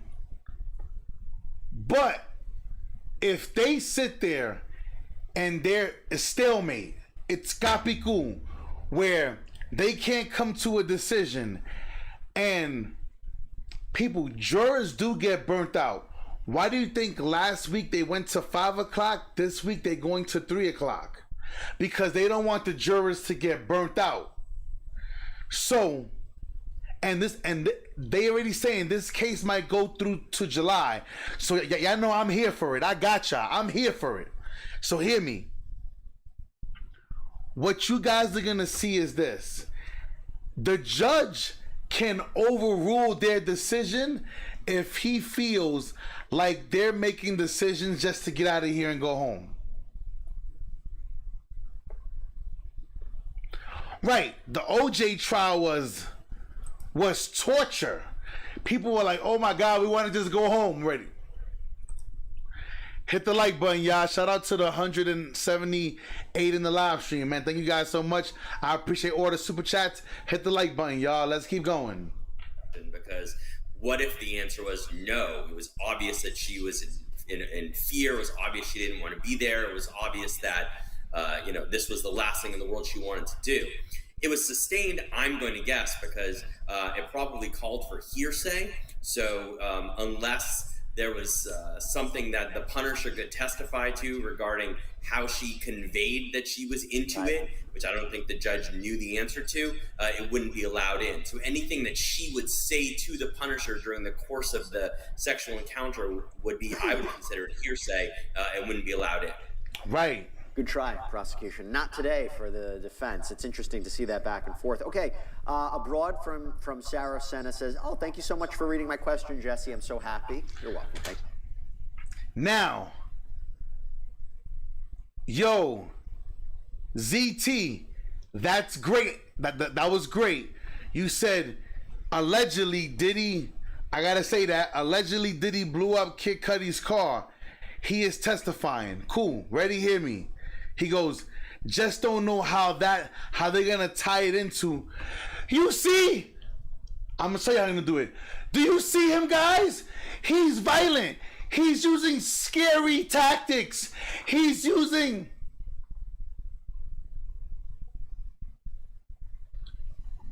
But if they sit there and they're a stalemate, it's got to be cool, where they can't come to a decision, and jurors do get burnt out. Why do you think last week they went to 5 o'clock? This week they're going to 3 o'clock. Because they don't want the jurors to get burnt out. So, they already saying this case might go through to July. So y'all know I'm here for it. I got y'all. I'm here for it. So hear me. What you guys are going to see is this. The judge can overrule their decision if he feels like they're making decisions just to get out of here and go home. Right. The OJ trial was torture. People were like, oh my God, we want to just go home. Ready. Hit the like button, y'all. Shout out to the 178 in the live stream, man. Thank you guys so much. I appreciate all the super chats. Hit the like button, y'all. Let's keep going. Because what if the answer was no? It was obvious that she was in fear. It was obvious she didn't want to be there. It was obvious that this was the last thing in the world she wanted to do. It was sustained, I'm going to guess, because it probably called for hearsay. So unless There was something that the Punisher could testify to regarding how she conveyed that she was into it, which I don't think the judge knew the answer to. It wouldn't be allowed in. So anything that she would say to the Punisher during the course of the sexual encounter would be, I would consider it hearsay, and wouldn't be allowed in. Right. Good try, prosecution. Not today for the defense. It's interesting to see that back and forth. Okay, abroad from Sarah Senna says, oh, thank you so much for reading my question, Jesse. I'm so happy. You're welcome. Thank you. Now, yo, ZT, that's great. That was great. You said, allegedly, Diddy, I gotta say that, allegedly Diddy blew up Kid Cudi's car. He is testifying. Cool. Ready? Hear me. He goes, just don't know how they're gonna tie it into. You see? I'm gonna show you how I'm gonna do it. Do you see him, guys? He's violent. He's using scary tactics. He's using.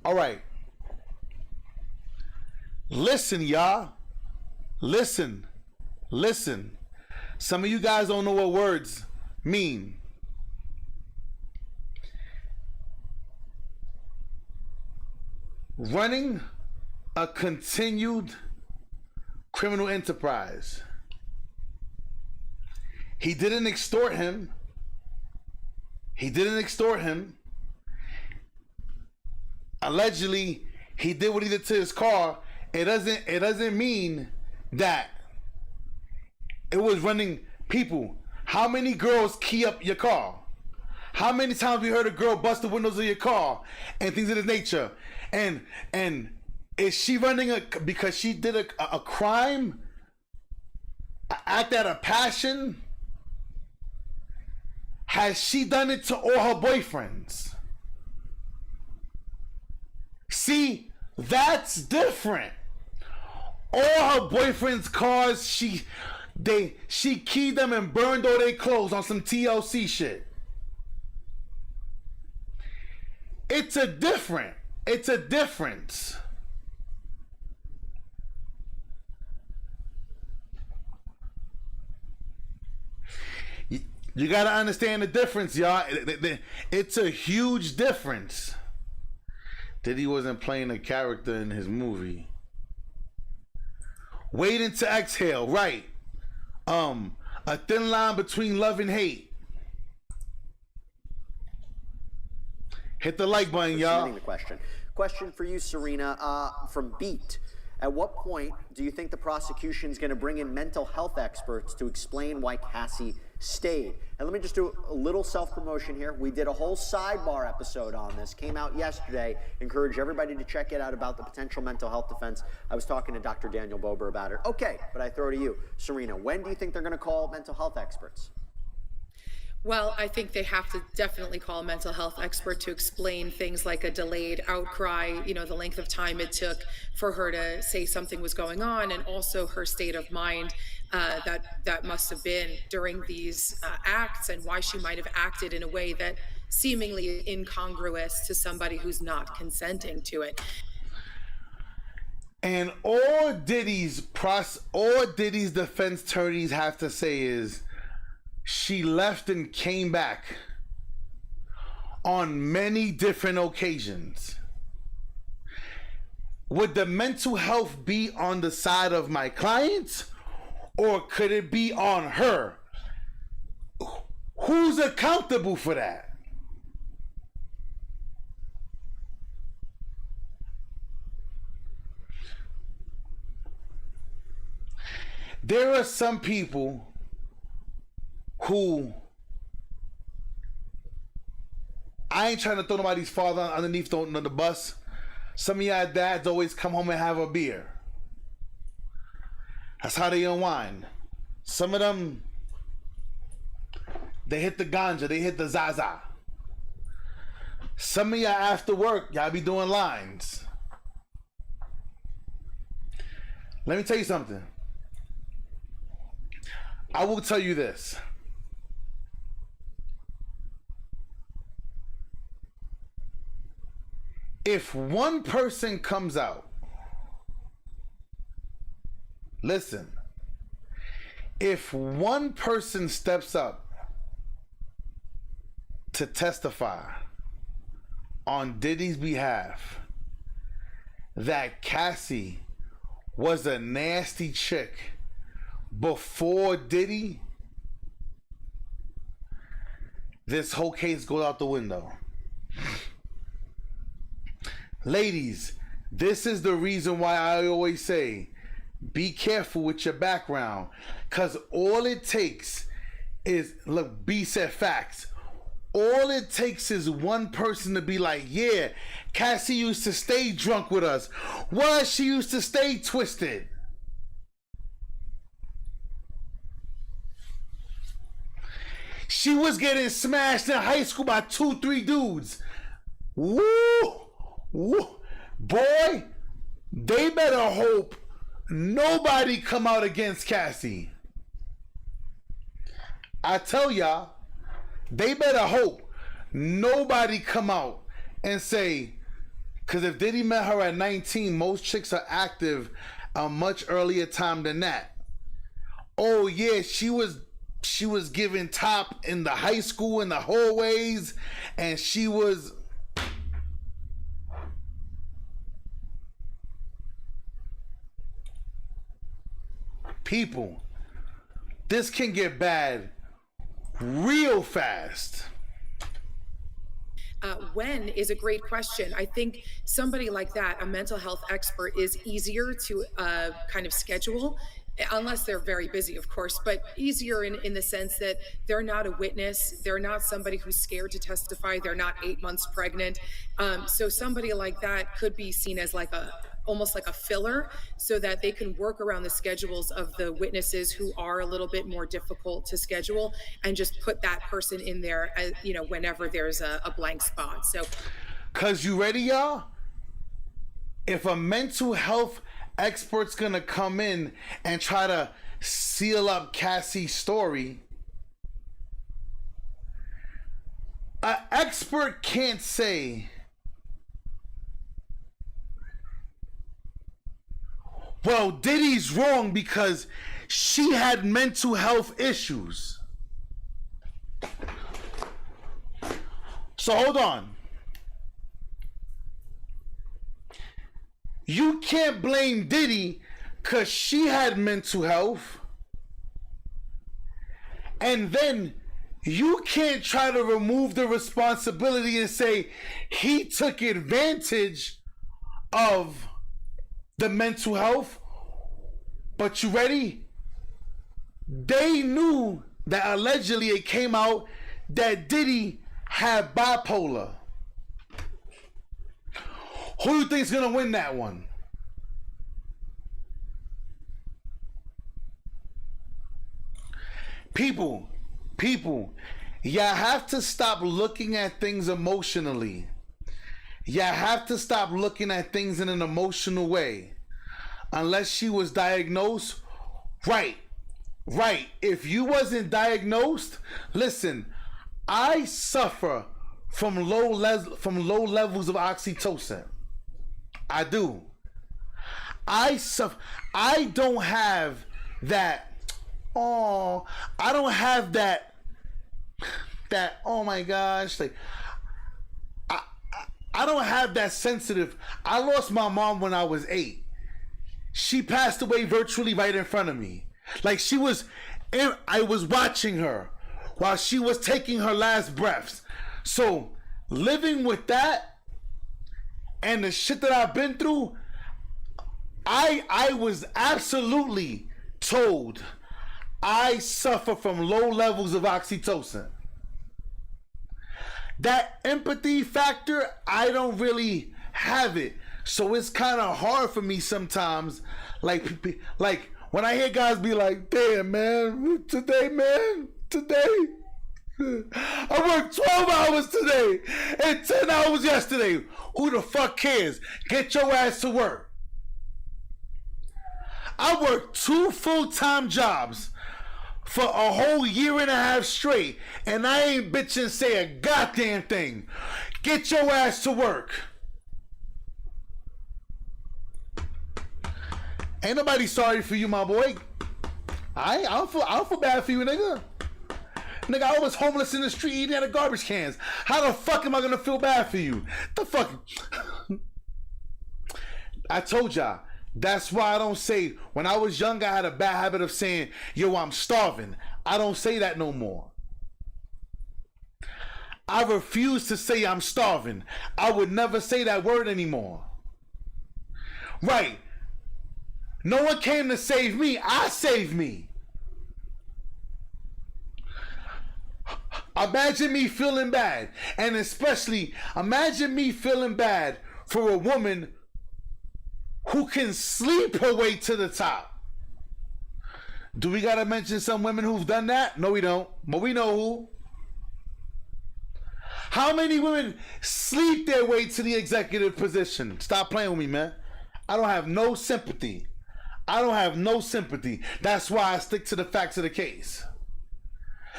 All right. Listen, y'all. Listen. Some of you guys don't know what words mean. Running a continued criminal enterprise. He didn't extort him. Allegedly, he did what he did to his car. It doesn't mean that it was running. People, how many girls key up your car? How many times we heard a girl bust the windows of your car and things of this nature? And is she running because she did a crime? Act out of passion? Has she done it to all her boyfriends? See, that's different. All her boyfriends' cars, she keyed them and burned all their clothes on some TLC shit. It's a difference. You gotta understand the difference, y'all. It's a huge difference. Diddy wasn't playing a character in his movie. Waiting to exhale, right? A thin line between love and hate. Hit the like button, y'all. The question for you, Serena, from Beat. At what point do you think the prosecution is going to bring in mental health experts to explain why Cassie stayed? And let me just do a little self-promotion here. We did a whole sidebar episode on this. Came out yesterday. Encourage everybody to check it out about the potential mental health defense. I was talking to Dr. Daniel Bober about it. Okay, but I throw to you, Serena. When do you think they're going to call mental health experts? Well, I think they have to definitely call a mental health expert to explain things like a delayed outcry, the length of time it took for her to say something was going on, and also her state of mind that must have been during these acts, and why she might have acted in a way that seemingly incongruous to somebody who's not consenting to it. And all Diddy's defense attorneys have to say is, she left and came back on many different occasions. Would the mental health be on the side of my client, or could it be on her? Who's accountable for that? There are some people who, I ain't trying to throw nobody's father underneath the bus. Some of y'all dads always come home and have a beer. That's how they unwind. Some of them, they hit the ganja, they hit the zaza. Some of y'all after work, y'all be doing lines. Let me tell you something. I will tell you this. If one person comes out, listen, if one person steps up to testify on Diddy's behalf that Cassie was a nasty chick before Diddy, this whole case goes out the window. Ladies, this is the reason why I always say, be careful with your background, because all it takes is, look, B said facts. All it takes is one person to be like, yeah, Cassie used to stay drunk with us. Well, she used to stay twisted. She was getting smashed in high school by 2-3 dudes. Woo! Woo! Boy, they better hope nobody come out against Cassie. I tell y'all, they better hope nobody come out and say, because if Diddy met her at 19, most chicks are active a much earlier time than that. Oh yeah, she was giving top in the high school in the hallways, and she was. People, this can get bad real fast. When is a great question. I think somebody like that, a mental health expert, is easier to kind of schedule, unless they're very busy, of course, but easier in the sense that they're not a witness. They're not somebody who's scared to testify. They're not 8 months pregnant. So somebody like that could be seen as like almost like a filler, so that they can work around the schedules of the witnesses who are a little bit more difficult to schedule, and just put that person in there as, whenever there's a blank spot. So, cause you ready, y'all? If a mental health expert's gonna come in and try to seal up Cassie's story, an expert can't say, well, Diddy's wrong because she had mental health issues. So hold on. You can't blame Diddy because she had mental health. And then you can't try to remove the responsibility and say he took advantage of the mental health. But you ready? They knew that allegedly it came out that Diddy had bipolar. Who do you think's gonna win that one? People, y'all have to stop looking at things emotionally. Y'all have to stop looking at things in an emotional way. Unless she was diagnosed, right. If you wasn't diagnosed, listen, I suffer from low levels of oxytocin. I do. I don't have that. Oh, I don't have that. Oh my gosh, like I don't have that sensitive. I lost my mom when I was 8. She passed away virtually right in front of me. Like I was watching her while she was taking her last breaths. So living with that and the shit that I've been through, I was absolutely told I suffer from low levels of oxytocin. That empathy factor, I don't really have it. So it's kind of hard for me sometimes. Like when I hear guys be like, damn, man, today, I worked 12 hours today and 10 hours yesterday. Who the fuck cares? Get your ass to work. I worked 2 full-time jobs for a whole year and a half straight, and I ain't bitching say a goddamn thing. Get your ass to work. Ain't nobody sorry for you, my boy. I don't feel bad for you, nigga. Nigga, I was homeless in the street eating out of garbage cans. How the fuck am I gonna feel bad for you? The fuck? I told y'all. That's why I don't say, when I was young, I had a bad habit of saying, yo, I'm starving. I don't say that no more. I refuse to say I'm starving. I would never say that word anymore. Right. No one came to save me. I saved me. Imagine me feeling bad. And especially, imagine me feeling bad for a woman who can sleep her way to the top. Do we gotta mention some women who've done that? No, we don't. But we know who. How many women sleep their way to the executive position? Stop playing with me, man. I don't have no sympathy. I don't have no sympathy. That's why I stick to the facts of the case.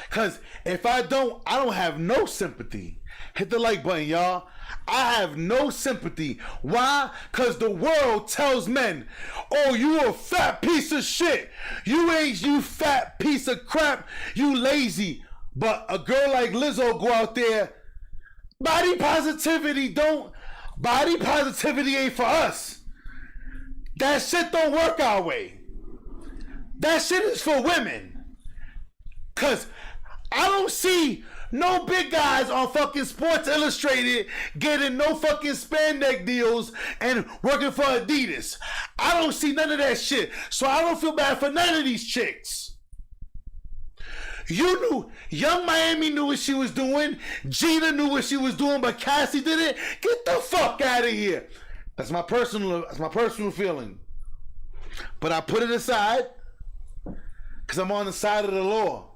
Because if I don't have no sympathy. Hit the like button, y'all. I have no sympathy. Why? Because the world tells men, oh, you a fat piece of shit. You fat piece of crap. You lazy. But a girl like Lizzo go out there. Body positivity ain't for us. That shit don't work our way. That shit is for women. Cause I don't see no big guys on fucking Sports Illustrated getting no fucking spandex deals and working for Adidas. I don't see none of that shit. So I don't feel bad for none of these chicks. You knew, Young Miami knew what she was doing. Gina knew what she was doing, but Cassie did it. Get the fuck out of here. That's my personal feeling. But I put it aside because I'm on the side of the law.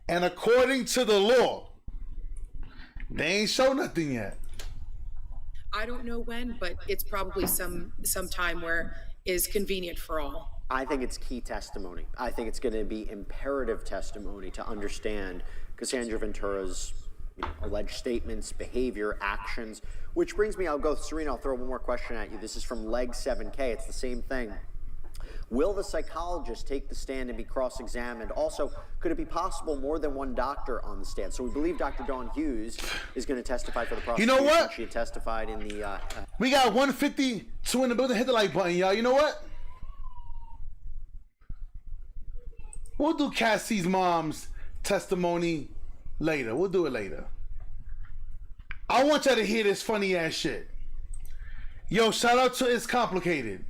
And according to the law, they ain't show nothing yet. I don't know when, but it's probably some time where is convenient for all. I think it's key testimony. I think it's going to be imperative testimony to understand Cassandra Ventura's alleged statements, behavior, actions, which brings me, Serena, I'll throw one more question at you. This is from Leg 7K. It's the same thing. Will the psychologist take the stand and be cross-examined? Also, could it be possible more than one doctor on the stand? So we believe Dr. Dawn Hughes is going to testify for the prosecution. You know what? She had testified in the... We got 152 in the building. Hit the like button, y'all. You know what? We'll do Cassie's mom's testimony later. We'll do it later. I want y'all to hear this funny ass shit. Yo, shout out to It's Complicated.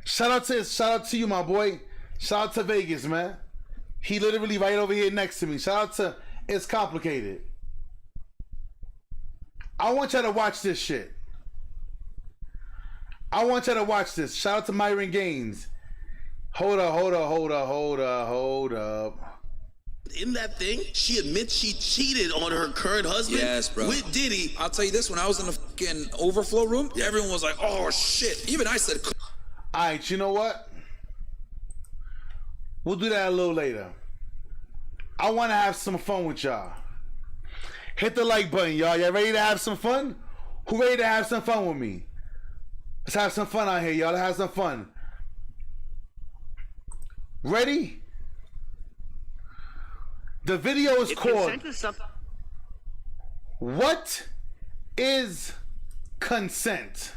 Shout out to you, my boy. Shout out to Vegas, man. He literally right over here next to me. Shout out to It's Complicated. I want y'all to watch this shit. I want y'all to watch this. Shout out to Myron Gaines. Hold up. In that thing, she admits she cheated on her current husband with Diddy. I'll tell you this, when I was in the fucking overflow room, everyone was like, oh shit. Even I said... Alright, you know what? We'll do that a little later. I want to have some fun with y'all. Hit the like button, y'all. Y'all ready to have some fun? Who ready to have some fun with me? Let's have some fun out here, y'all. Let's have some fun. Ready? The video is called What is Consent?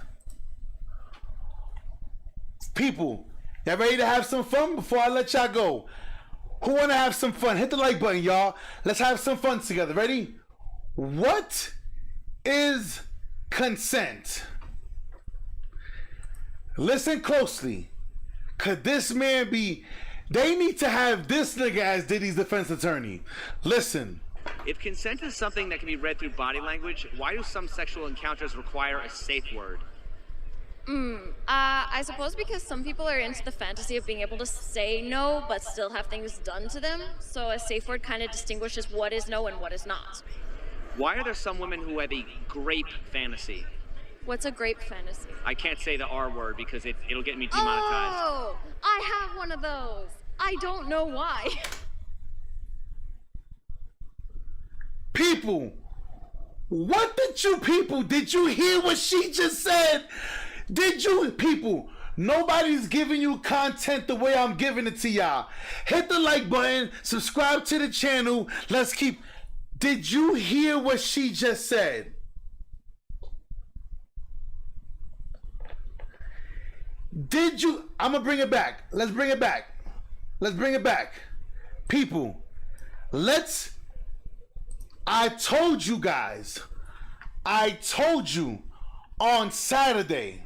People, y'all ready to have some fun before I let y'all go? Who want to have some fun? Hit the like button, y'all. Let's have some fun together. Ready? What is consent? Listen closely. Could this man be... They need to have this nigga as Diddy's defense attorney. Listen. If consent is something that can be read through body language, why do some sexual encounters require a safe word? I suppose because some people are into the fantasy of being able to say no, but still have things done to them. So a safe word kind of distinguishes what is no and what is not. Why are there some women who have a grape fantasy? What's a grape fantasy? I can't say the R word because it'll get me demonetized. Oh, I have one of those. I don't know why. People, did you hear what she just said? Did you, people, Nobody's giving you content the way I'm giving it to y'all. Hit the like button, subscribe to the channel. Let's keep. Did you hear what she just said? Did you? I'm gonna bring it back. Let's bring it back. Let's bring it back. People, I told you guys. I told you on Saturday.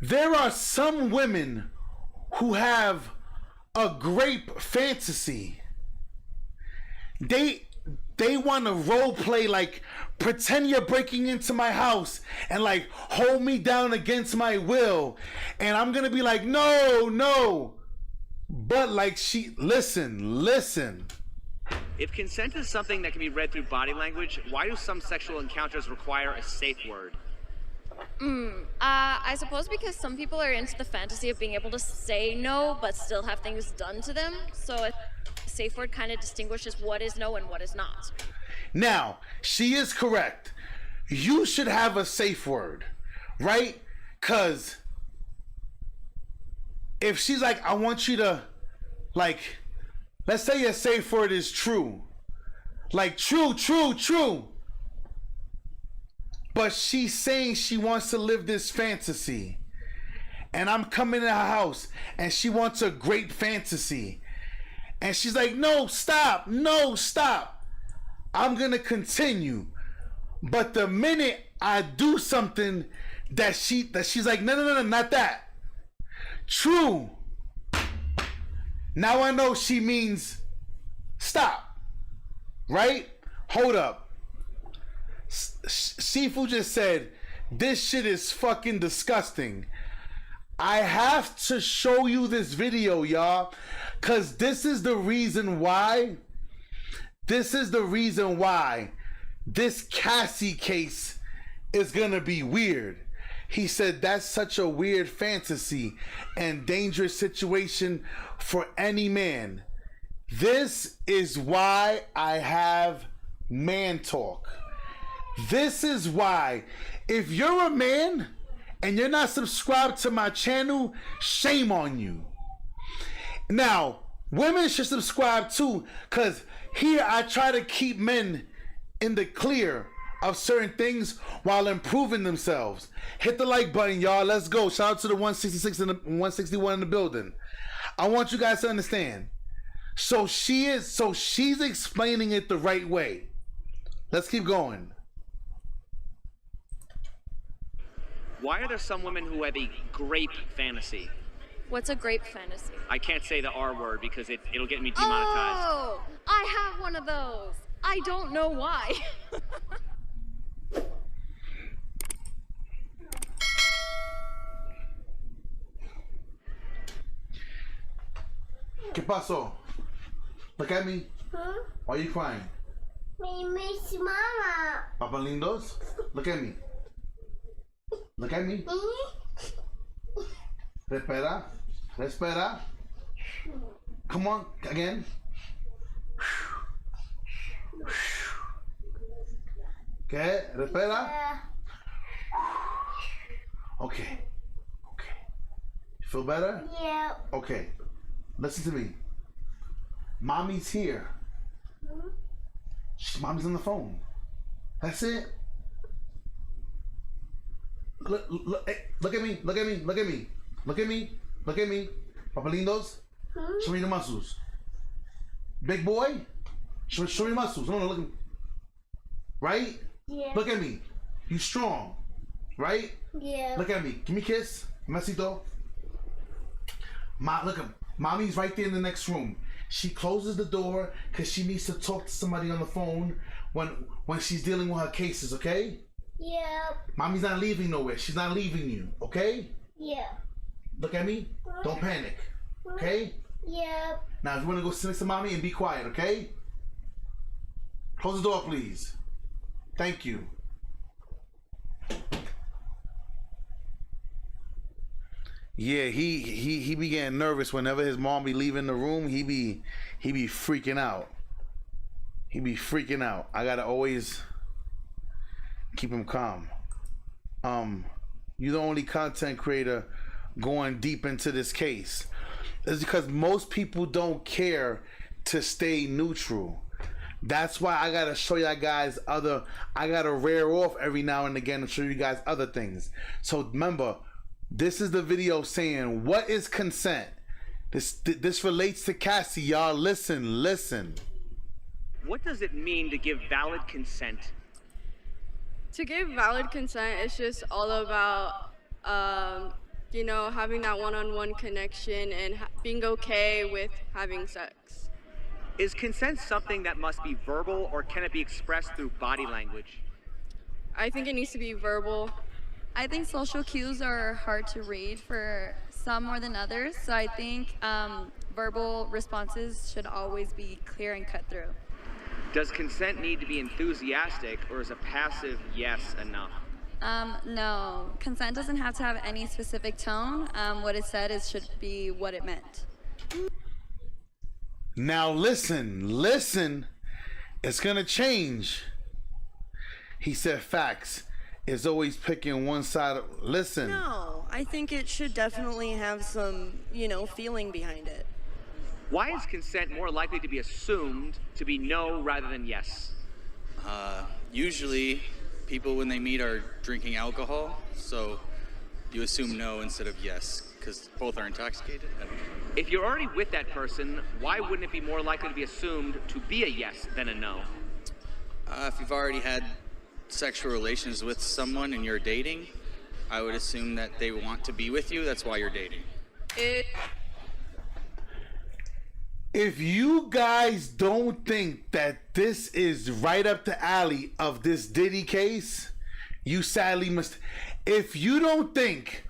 There are some women who have a grape fantasy. They want to role play, like pretend you're breaking into my house and like hold me down against my will, and I'm gonna be like, no. But like listen. If consent is something that can be read through body language, why do some sexual encounters require a safe word? I suppose because some people are into the fantasy of being able to say no, but still have things done to them. So a safe word kind of distinguishes what is no and what is not. Now, she is correct. You should have a safe word, right? Because if she's like, I want you to, like, let's say your safe word is true. Like, true. But she's saying she wants to live this fantasy. And I'm coming to her house and she wants a great fantasy. And she's like, no, stop. I'm going to continue. But the minute I do something that she's like, no, not that. True. Now I know she means stop. Right? Hold up. Sifu just said, this shit is fucking disgusting. I have to show you this video, y'all, because this is the reason why this Cassie case is gonna be weird. He said that's such a weird fantasy and dangerous situation for any man. This is why I have man talk. This is why, if you're a man and you're not subscribed to my channel, shame on you. Now, women should subscribe too, because here I try to keep men in the clear of certain things while improving themselves. Hit the like button, y'all. Let's go. Shout out to the 166 and the 161 in the building. I want you guys to understand. So she's explaining it the right way. Let's keep going. Why are there some women who have a grape fantasy? What's a grape fantasy? I can't say the R word because it'll get me demonetized. Oh, I have one of those. I don't know why. ¿Qué pasó? Look at me. Huh? Why are you crying? Me miss mama. Papa lindos? Look at me. Look at me. Respira. Come on, again. Okay, respira. Yeah. Okay. You feel better? Yeah. Okay. Listen to me. Mommy's here. Mommy's on the phone. That's it. Look at me. Papa lindos. Show me the muscles. Big boy. Show me the muscles. No, look at me. Right? Yeah. Look at me. You strong. Right? Yeah. Look at me. Give me a kiss. Mesito. Look at Mommy's right there in the next room. She closes the door because she needs to talk to somebody on the phone when she's dealing with her cases, okay? Yeah. Mommy's not leaving nowhere. She's not leaving you, okay? Yeah. Look at me. Don't panic, okay? Yeah. Now, if you want to go sit next to Mommy and be quiet, okay? Close the door, please. Thank you. Yeah, he be getting nervous whenever his mom be leaving the room. He be freaking out. He be freaking out. I gotta always keep him calm. You're the only content creator going deep into this case. It's because most people don't care to stay neutral. That's why I gotta show y'all guys I gotta rear off every now and again and show you guys other things. So remember, this is the video saying, what is consent? This relates to Cassie, y'all. Listen. What does it mean to give valid consent? To give valid consent, it's just all about, having that one-on-one connection and being okay with having sex. Is consent something that must be verbal, or can it be expressed through body language? I think it needs to be verbal. I think social cues are hard to read for some more than others, so I think verbal responses should always be clear and cut through. Does consent need to be enthusiastic, or is a passive yes enough? No, consent doesn't have to have any specific tone. What it said should be what it meant. Now listen, it's gonna change. He said facts is always picking one side. Listen. No, I think it should definitely have some, feeling behind it. Why is consent more likely to be assumed to be no rather than yes? Usually people when they meet are drinking alcohol, so you assume no instead of yes, because both are intoxicated. If you're already with that person, why wouldn't it be more likely to be assumed to be a yes than a no? If you've already had sexual relations with someone and you're dating, I would assume that they want to be with you. That's why you're dating. If you guys don't think that this is right up the alley of this Diddy case, you sadly must. If you don't think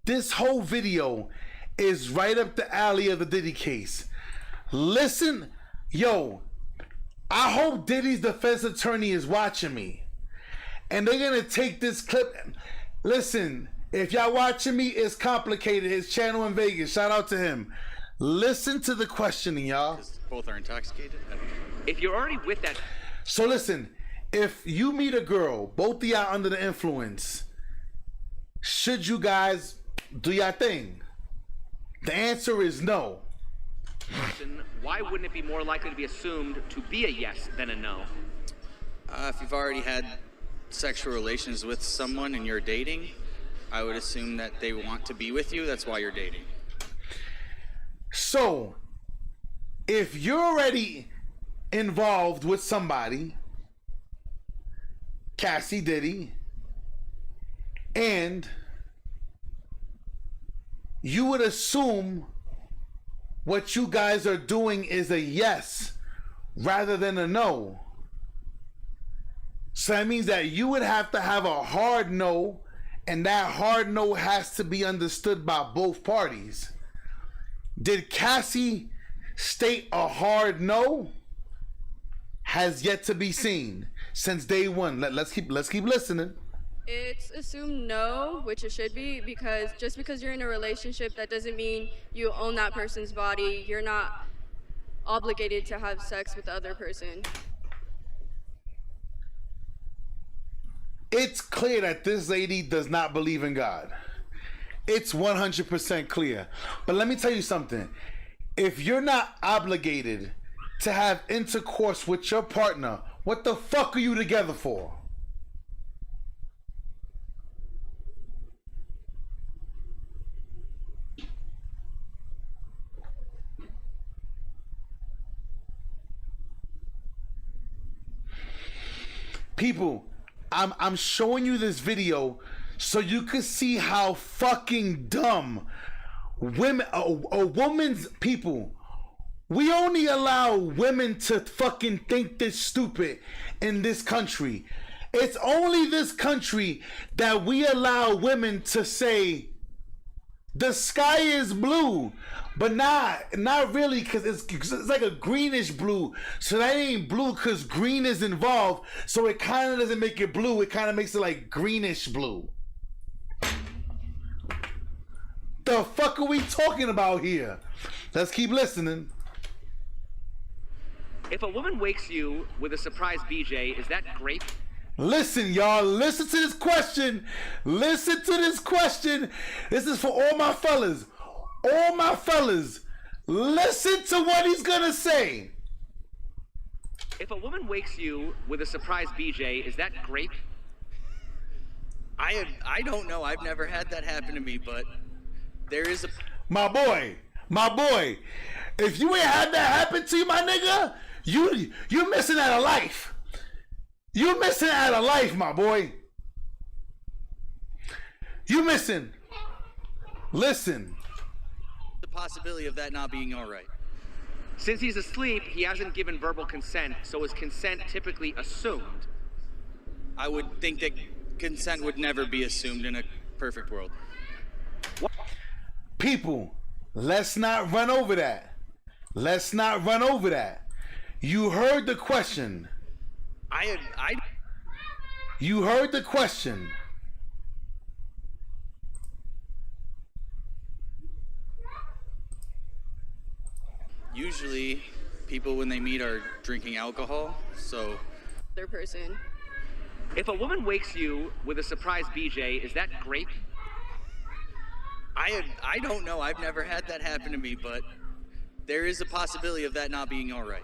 this whole video is right up the alley of the Diddy case, listen, yo, I hope Diddy's defense attorney is watching me. And they're gonna take this clip. Listen, if y'all watching me, it's complicated. His channel in Vegas, shout out to him. Listen to the questioning, y'all. Both are intoxicated. If you're already with that. So listen, if you meet a girl, both of y'all under the influence, should you guys do your thing? The answer is no. Why wouldn't it be more likely to be assumed to be a yes than a no? If you've already had sexual relations with someone and you're dating, I would assume that they want to be with you. That's why you're dating. So, if you're already involved with somebody, Cassie, Diddy, and you would assume what you guys are doing is a yes rather than a no. So that means that you would have to have a hard no, and that hard no has to be understood by both parties. Did Cassie state a hard no? Has yet to be seen since day one. Let's keep listening. It's assumed no, which it should be, because just because you're in a relationship, that doesn't mean you own that person's body. You're not obligated to have sex with the other person. It's clear that this lady does not believe in God. It's 100% clear. But let me tell you something. If you're not obligated to have intercourse with your partner, what the fuck are you together for? People, I'm showing you this video so you can see how fucking dumb women, a woman's people. We only allow women to fucking think this stupid in this country. It's only this country that we allow women to say the sky is blue, but not really, because it's like a greenish blue. So that ain't blue because green is involved. So it kind of doesn't make it blue. It kind of makes it like greenish blue. The fuck are we talking about here? Let's keep listening. If a woman wakes you with a surprise BJ, is that great? Listen, y'all. Listen to this question. Listen to this question. This is for all my fellas. All my fellas. Listen to what he's gonna say. If a woman wakes you with a surprise BJ, is that grape? I don't know. I've never had that happen to me, but there is a... My boy. If you ain't had that happen to you, my nigga, you're missing out of life. You're missing out of life, my boy. You missing. Listen. The possibility of that not being all right. Since he's asleep, he hasn't given verbal consent, so is consent typically assumed? I would think that consent would never be assumed in a perfect world. What? People, let's not run over that. Let's not run over that. You heard the question. You heard the question. Usually, people when they meet are drinking alcohol, so... Other person. If a woman wakes you with a surprise BJ, is that grape? I don't know. I've never had that happen to me, but there is a possibility of that not being all right.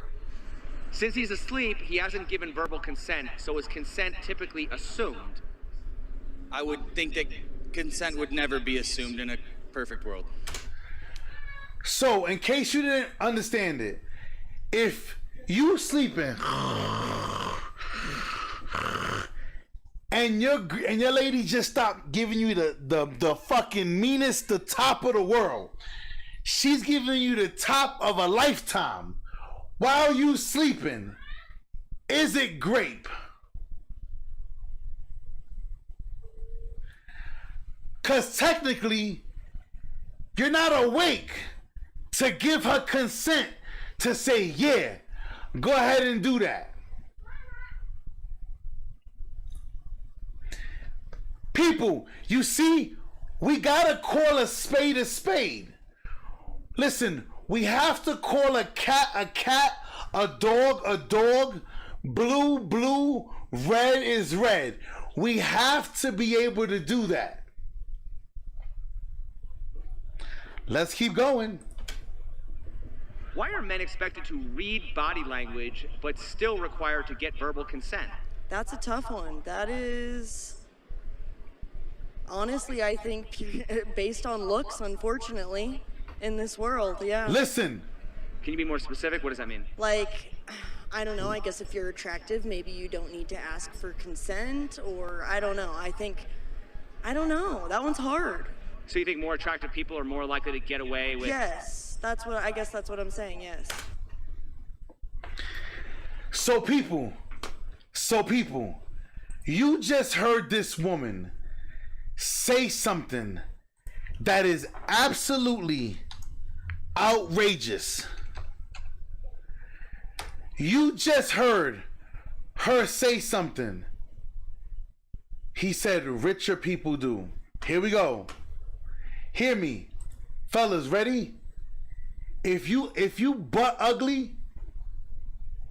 Since he's asleep, he hasn't given verbal consent, so is consent typically assumed? I would think that consent would never be assumed in a perfect world. So, in case you didn't understand it, if you sleeping and your lady just stopped giving you the fucking meanest, the top of the world, she's giving you the top of a lifetime while you sleeping, is it grape? Because technically, you're not awake to give her consent to say, yeah, go ahead and do that. People, you see, we gotta call a spade a spade. Listen, we have to call a cat, a dog, blue, red is red. We have to be able to do that. Let's keep going. Why are men expected to read body language, but still required to get verbal consent? That's a tough one. That is... Honestly, I think based on looks, unfortunately, in this world, yeah. Listen. Can you be more specific? What does that mean? Like, I don't know, I guess if you're attractive, maybe you don't need to ask for consent, or I don't know. I don't know. That one's hard. So you think more attractive people are more likely to get away with... Yes, I guess that's what I'm saying, yes. So people, you just heard this woman say something that is absolutely outrageous. You just heard her say something. He said richer people do. Here we go. Hear me. Fellas, ready? If you butt ugly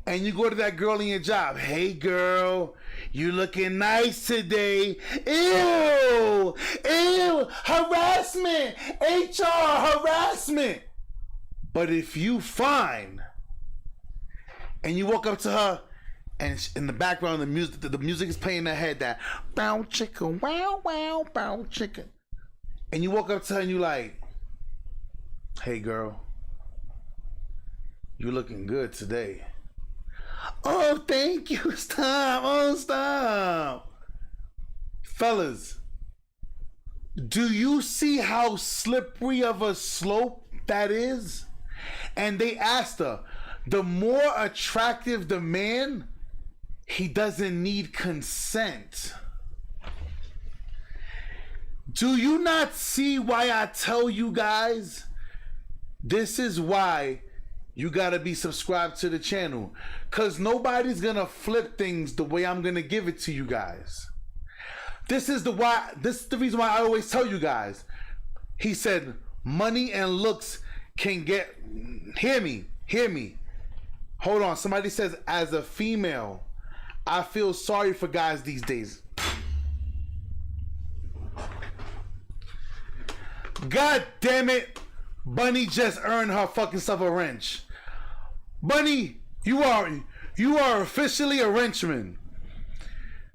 and you go to that girl in your job, hey girl, you looking nice today. Ew, harassment, HR harassment. But if you fine and you walk up to her and in the background the music is playing in her head, that bow chicka, wow, bow chicka. And you walk up to her and you like, hey girl, you looking good today. Oh, thank you. Stop. Oh, stop. Fellas, do you see how slippery of a slope that is? And they asked her, the more attractive the man, he doesn't need consent. Do you not see why I tell you guys? This is why you gotta be subscribed to the channel, cause nobody's gonna flip things the way I'm gonna give it to you guys. This is the reason why I always tell you guys. He said money and looks can get, hear me. Hold on, somebody says as a female, I feel sorry for guys these days. God damn it. Bunny just earned her fucking self a wrench. Bunny, you are officially a wrenchman.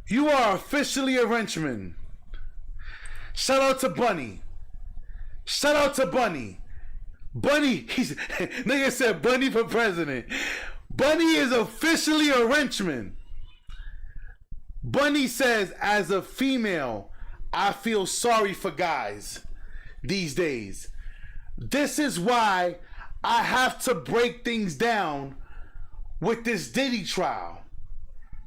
You are officially a wrenchman. Shout out to Bunny. Shout out to Bunny. Bunny, nigga said Bunny for president. Bunny is officially a wrenchman. Bunny says, as a female, I feel sorry for guys these days. This is why I have to break things down with this Diddy trial.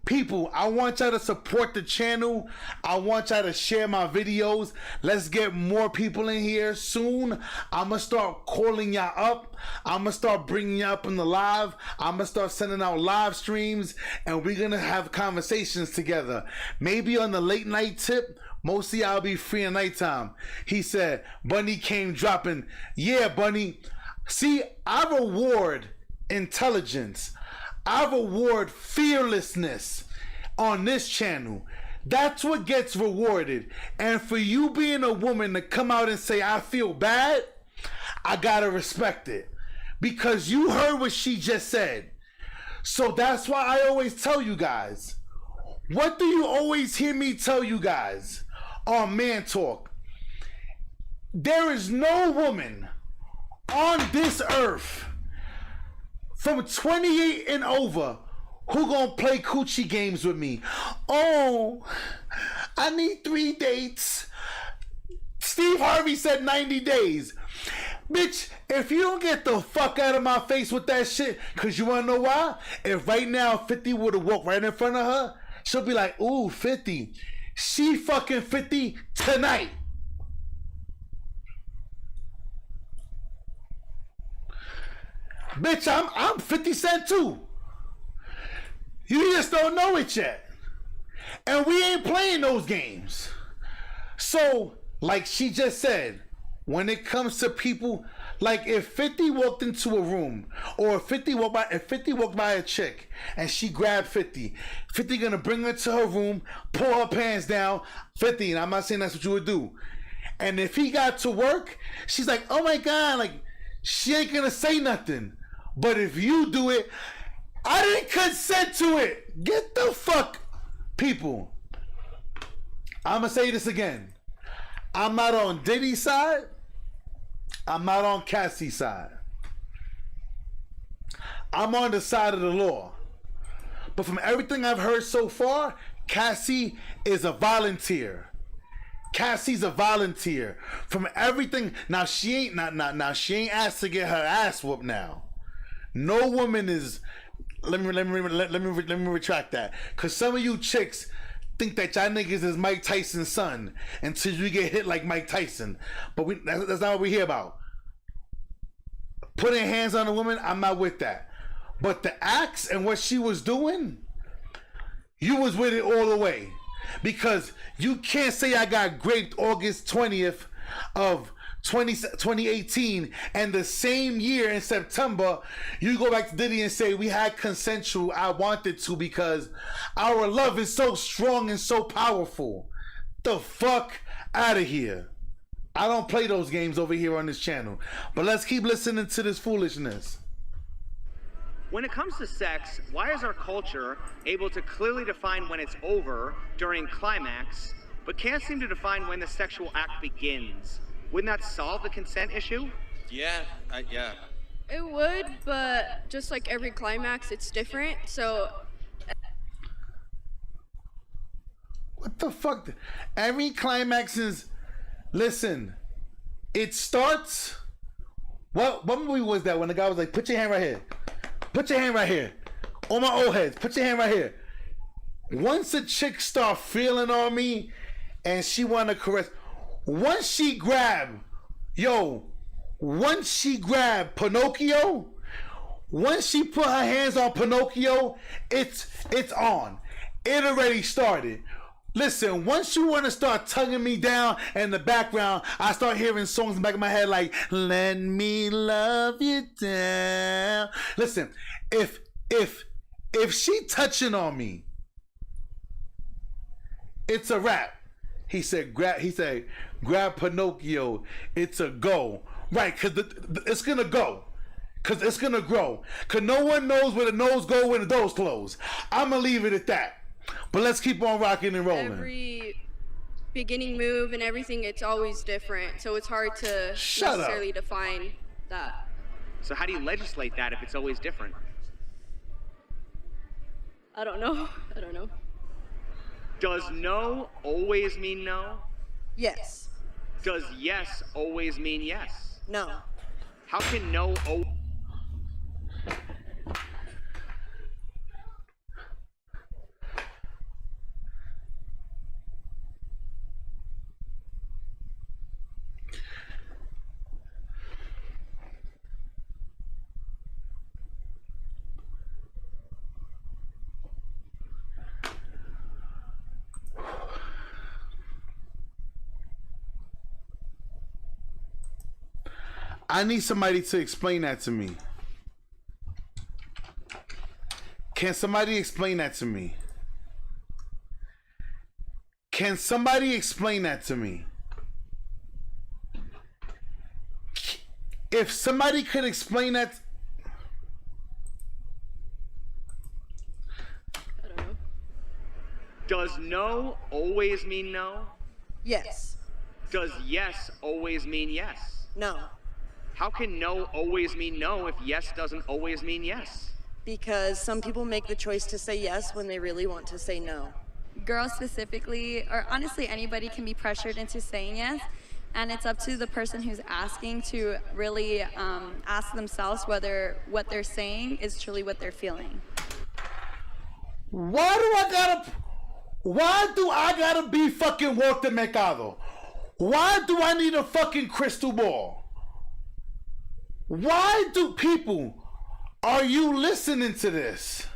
People, I want y'all to support the channel. I want y'all to share my videos. Let's get more people in here soon. I'm going to start calling y'all up. I'm going to start bringing y'all up in the live. I'm going to start sending out live streams, and we're going to have conversations together. Maybe on the late night tip, mostly I'll be free at nighttime. He said, Bunny came dropping. Yeah, Bunny. See, I reward intelligence. I reward fearlessness on this channel. That's what gets rewarded. And for you being a woman to come out and say, I feel bad, I gotta respect it. Because you heard what she just said. So that's why I always tell you guys. What do you always hear me tell you guys on Man Talk? There is no woman on this earth from 28 and over who gonna play coochie games with me. Oh, I need 3 dates. Steve Harvey said 90 days. Bitch, if you don't get the fuck out of my face with that shit, cause you wanna know why? If right now 50 would've walked right in front of her, she'll be like, ooh, 50. She fucking 50 tonight. Bitch, I'm 50 Cent too. You just don't know it yet. And we ain't playing those games. So, like she just said, when it comes to people, like if 50 walked into a room, or if 50 walked by a chick and she grabbed 50 gonna bring her to her room, pull her pants down, 50, and I'm not saying that's what you would do. And if he got to work, she's like, oh my God, like she ain't gonna say nothing. But if you do it, I didn't consent to it. Get the fuck, people. I'm gonna say this again. I'm not on Diddy's side. I'm not on Cassie's side. I'm on the side of the law. But from everything I've heard so far, Cassie is a volunteer. Cassie's a volunteer. From everything, now she ain't asked to get her ass whooped now. No woman is. Let me retract that. Cause some of you chicks think that y'all niggas is Mike Tyson's son until you get hit like Mike Tyson. But that's not what we hear about. Putting hands on a woman, I'm not with that. But the acts and what she was doing, you was with it all the way. Because you can't say I got raped August 20th of 2018, and the same year in September you go back to Diddy and say we had consensual, I wanted to, because our love is so strong and so powerful. The fuck out of here. I don't play those games over here on this channel. But let's keep listening to this foolishness. When it comes to sex, why is our culture able to clearly define when it's over during climax, but can't seem to define when the sexual act begins? Wouldn't that solve the consent issue? Yeah, yeah. It would, but just like every climax, it's different. So. What the fuck? Every climax is. Listen, it starts. What movie was that when the guy was like, put your hand right here? Put your hand right here. On my old heads, put your hand right here. Once a chick start feeling on me and she want to caress. Once she grab Pinocchio, once she put her hands on Pinocchio, it's on. It already started. Listen, once you want to start tugging me down in the background, I start hearing songs in the back of my head like, let me love you down. Listen, if she touching on me, it's a wrap. He said, grab Pinocchio, it's a go. Right, because it's going to go. Because it's going to grow. Because no one knows where the nose go when the doors close. I'm going to leave it at that. But let's keep on rocking and rolling. Every beginning move and everything, it's always different. So it's hard to necessarily define that. So how do you legislate that if it's always different? I don't know. Does no always mean no? Yes. Does yes always mean yes? No. How can no always... I need somebody to explain that to me. Can somebody explain that to me? Can somebody explain that to me? If somebody could explain that. I don't know. Does no always mean no? Yes. Does yes always mean yes? No. How can no always mean no if yes doesn't always mean yes? Because some people make the choice to say yes when they really want to say no. Girls specifically, or honestly anybody, can be pressured into saying yes, and it's up to the person who's asking to really ask themselves whether what they're saying is truly what they're feeling. Why do I gotta be fucking Walter Mercado? Why do I need a fucking crystal ball? Why do people, are you listening to this?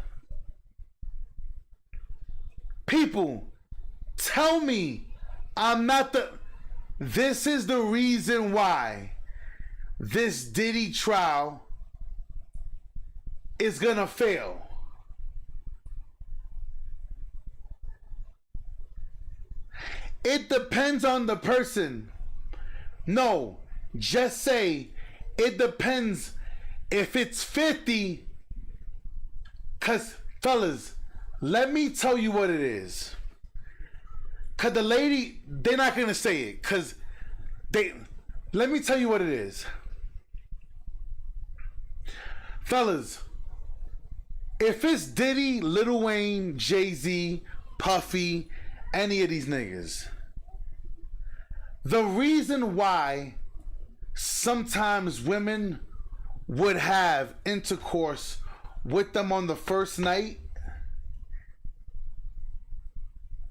People, tell me I'm not the... This is the reason why this Diddy trial is gonna fail. It depends on the person. No, just say it depends if it's 50. Cause fellas, let me tell you what it is. Cause the lady, they're not gonna say it. Cause let me tell you what it is. Fellas, if it's Diddy, Lil Wayne, Jay-Z, Puffy, any of these niggas, the reason why sometimes women would have intercourse with them on the first night,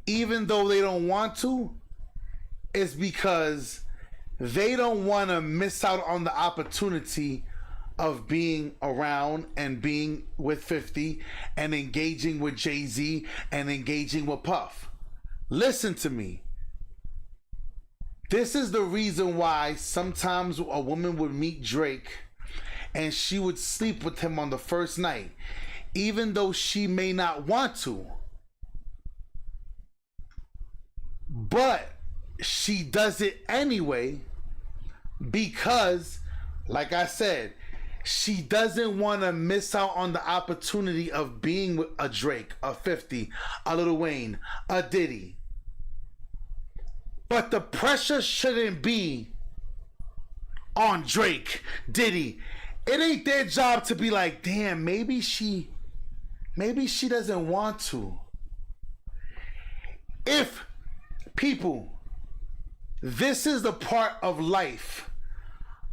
even though they don't want to, is because they don't want to miss out on the opportunity of being around and being with 50 and engaging with Jay-Z and engaging with Puff. Listen to me. This is the reason why sometimes a woman would meet Drake and she would sleep with him on the first night, even though she may not want to. But she does it anyway because, like I said, she doesn't want to miss out on the opportunity of being with a Drake, a 50, a Lil Wayne, a Diddy. But the pressure shouldn't be on Drake, Diddy. It ain't their job to be like, damn, maybe she doesn't want to. If people, this is the part of life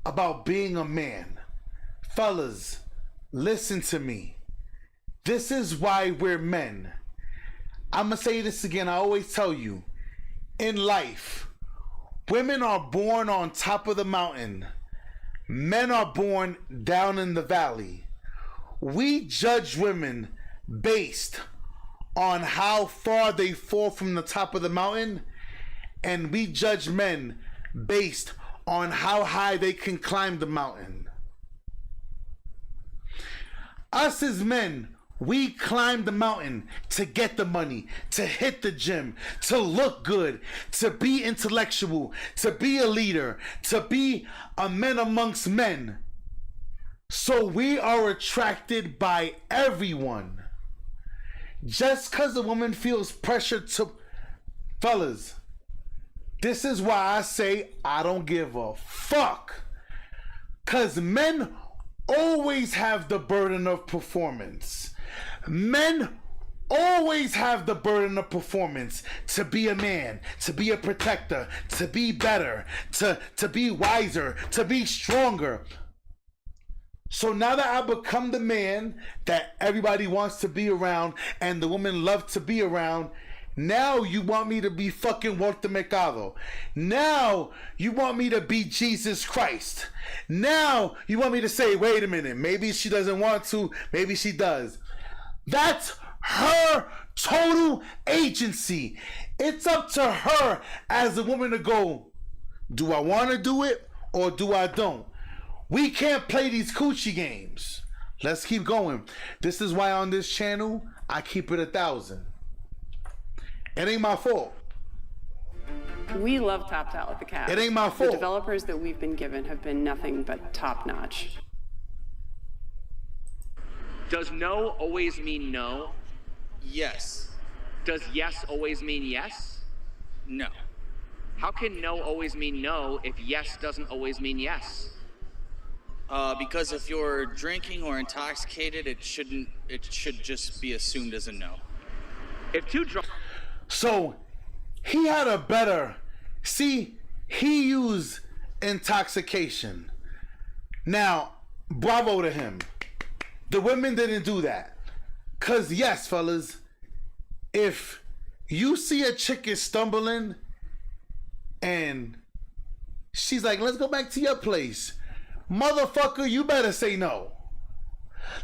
about being a man. Fellas, listen to me. This is why we're men. I'm gonna say this again. I always tell you, in life, women are born on top of the mountain. Men are born down in the valley. We judge women based on how far they fall from the top of the mountain, and we judge men based on how high they can climb the mountain. Us as men, We climb the mountain to get the money, to hit the gym, to look good, to be intellectual, to be a leader, to be a man amongst men. So we are attracted by everyone. Just because a woman feels pressure to... Fellas, this is why I say I don't give a fuck. Because men always have the burden of performance. Men always have the burden of performance, to be a man, to be a protector, to be better, to be wiser, to be stronger. So now that I become the man that everybody wants to be around and the women love to be around, now you want me to be fucking Walter Mercado. Now you want me to be Jesus Christ. Now you want me to say, wait a minute, maybe she doesn't want to, maybe she does. That's her total agency. It's up to her as a woman to go, do I want to do it or do I don't? We can't play these coochie games. Let's keep going. This is why on this channel, I keep it 1,000. It ain't my fault. We love Top Towel at the Cab. It ain't my fault. The developers that we've been given have been nothing but top-notch. Does no always mean no? Yes. Does yes always mean yes? No. How can no always mean no if yes doesn't always mean yes? Because if you're drinking or intoxicated, it should just be assumed as a no. If two drunk... So he had a better... See, he used intoxication. Now, bravo to him. The women didn't do that. Because yes, fellas, if you see a chick is stumbling and she's like, let's go back to your place. Motherfucker, you better say no.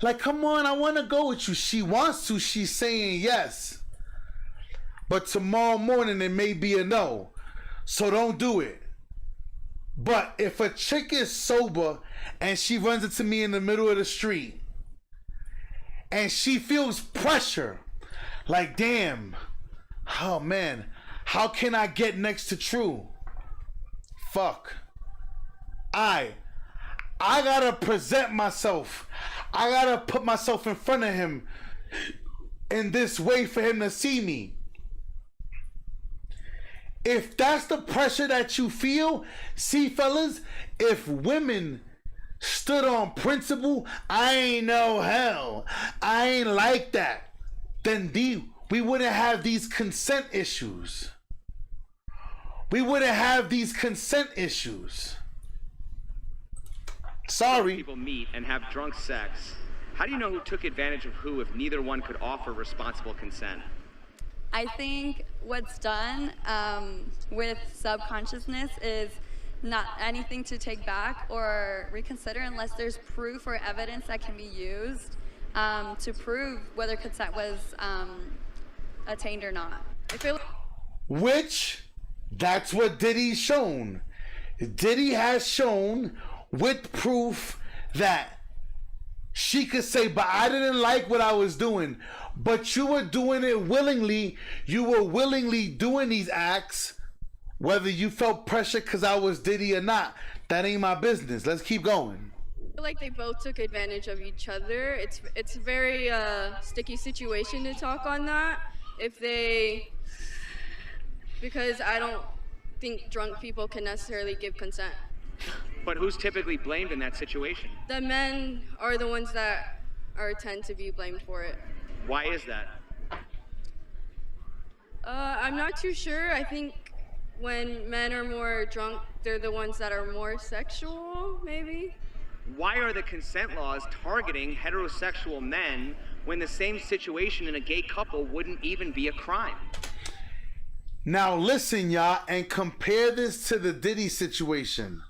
Like, come on, I want to go with you. She wants to. She's saying yes. But tomorrow morning, it may be a no. So don't do it. But if a chick is sober and she runs into me in the middle of the street and she feels pressure, like, damn, oh man, how can I get next to True? Fuck. I gotta present myself. I gotta put myself in front of him in this way for him to see me. If that's the pressure that you feel, see, fellas, if women stood on principle, I ain't no hell, I ain't like that, then we wouldn't have these consent issues. We wouldn't have these consent issues. Sorry. People meet and have drunk sex. How do you know who took advantage of who if neither one could offer responsible consent? I think what's done with subconsciousness is not anything to take back or reconsider unless there's proof or evidence that can be used to prove whether consent was attained or not. Which, that's what Diddy's shown. Diddy has shown with proof that she could say, but I didn't like what I was doing. But you were doing it willingly. You were willingly doing these acts, whether you felt pressure because I was Diddy or not. That ain't my business. Let's keep going. I feel like they both took advantage of each other. It's a very sticky situation to talk on that. Because I don't think drunk people can necessarily give consent. But who's typically blamed in that situation? The men are the ones that tend to be blamed for it. Why is that? I'm not too sure. I think when men are more drunk, they're the ones that are more sexual, maybe. Why are the consent laws targeting heterosexual men when the same situation in a gay couple wouldn't even be a crime? Now listen, y'all, and compare this to the Diddy situation.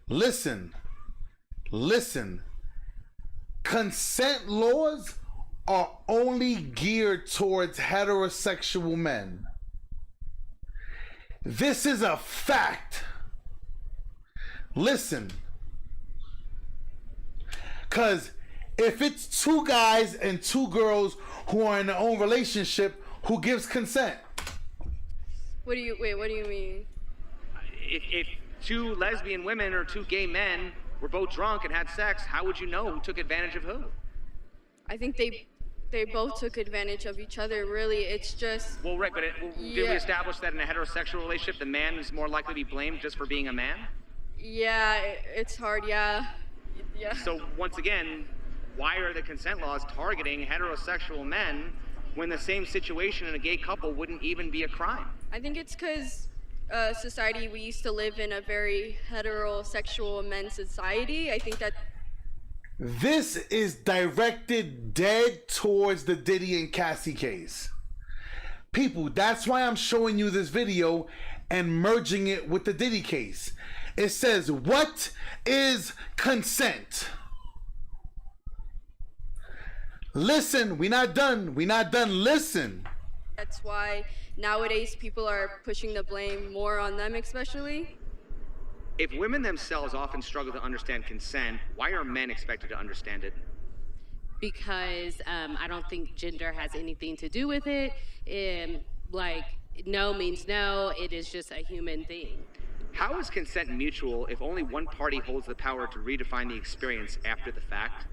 Listen. Consent laws are only geared towards heterosexual men. This is a fact. Listen. Because If it's two guys and two girls who are in their own relationship, who gives consent? What do you mean? If two lesbian women or two gay men were both drunk and had sex, how would you know who took advantage of who? I think they both took advantage of each other, really. It's just... Well, right, but did we establish that in a heterosexual relationship, the man is more likely to be blamed just for being a man? Yeah, it's hard, yeah. So, once again, why are the consent laws targeting heterosexual men when the same situation in a gay couple wouldn't even be a crime? I think it's because society, we used to live in a very heterosexual men's society. I think that... This is directed dead towards the Diddy and Cassie case. People, that's why I'm showing you this video and merging it with the Diddy case. It says, what is consent? Listen, we're not done. We're not done. Listen. That's why nowadays people are pushing the blame more on them, especially. If women themselves often struggle to understand consent, why are men expected to understand it? Because I don't think gender has anything to do with it. Like, no means no. It is just a human thing. How is consent mutual if only one party holds the power to redefine the experience after the fact?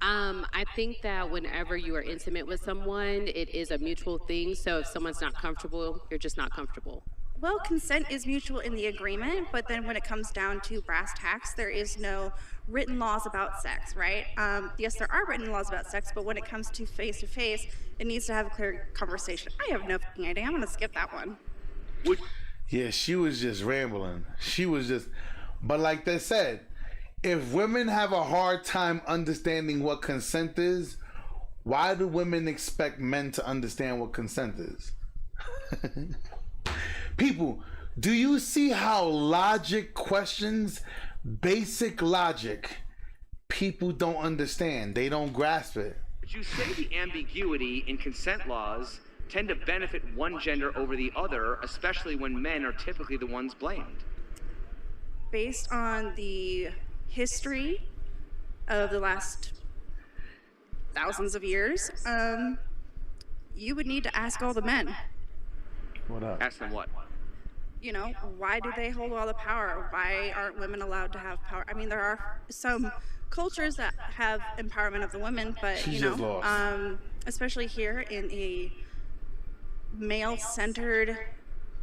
I think that whenever you are intimate with someone, it is a mutual thing. So if someone's not comfortable, you're just not comfortable. Well, consent is mutual in the agreement, but then when it comes down to brass tacks, there is no written laws about sex, right? Yes, there are written laws about sex, but when it comes to face-to-face, it needs to have a clear conversation. I have no fucking idea. I'm going to skip that one. Yeah, she was just rambling. She was just... But like they said, if women have a hard time understanding what consent is, why do women expect men to understand what consent is? People, do you see how logic questions basic logic? People don't understand. They don't grasp it. Would you say the ambiguity in consent laws tend to benefit one gender over the other, especially when men are typically the ones blamed? Based on the history of the last thousands of years, you would need to ask all the men. What up? Ask them what? You know, why do they hold all the power? Why aren't women allowed to have power? I mean, there are some cultures that have empowerment of the women, but She's you know, especially here in a male-centered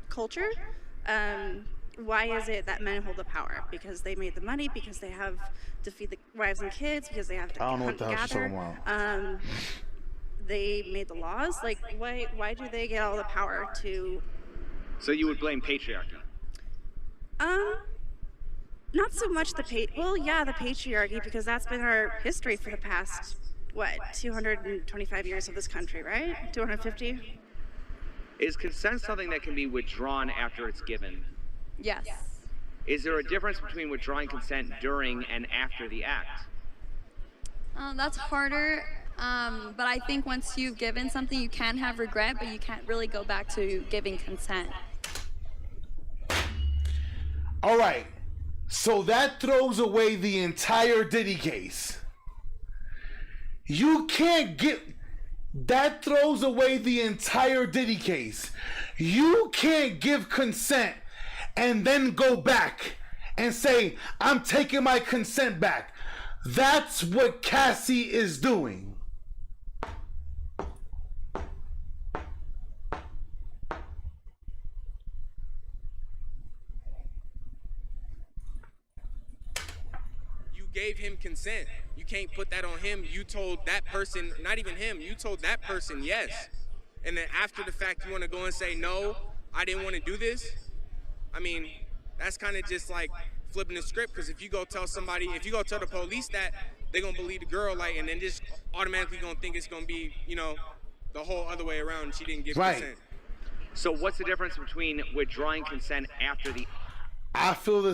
culture, why is it that men hold the power? Because they made the money, because they have to feed the wives and kids, because they have to hunt and gather. They made the laws. Like, why do they get all the power to? So you would blame patriarchy? Not so much the patriarchy, because that's been our history for the past, 225 years of this country, right? 250? Is consent something that can be withdrawn after it's given? Yes. Is there a difference between withdrawing consent during and after the act? That's harder, but I think once you've given something, you can have regret, but you can't really go back to giving consent. All right, so that throws away the entire Diddy case. You can't get... That throws away the entire Diddy case. You can't give consent and then go back and say, I'm taking my consent back. That's what Cassie is doing. You gave him consent. You can't put that on him. You told that person, not even him, you told that person yes. And then after the fact, you want to go and say, no, I didn't want to do this. I mean, that's kind of just like flipping the script, because if you go tell somebody, if you go tell the police that, they're going to believe the girl, like, and then just automatically going to think it's going to be, you know, the whole other way around. She didn't give consent. So what's the difference between withdrawing consent after the... I feel the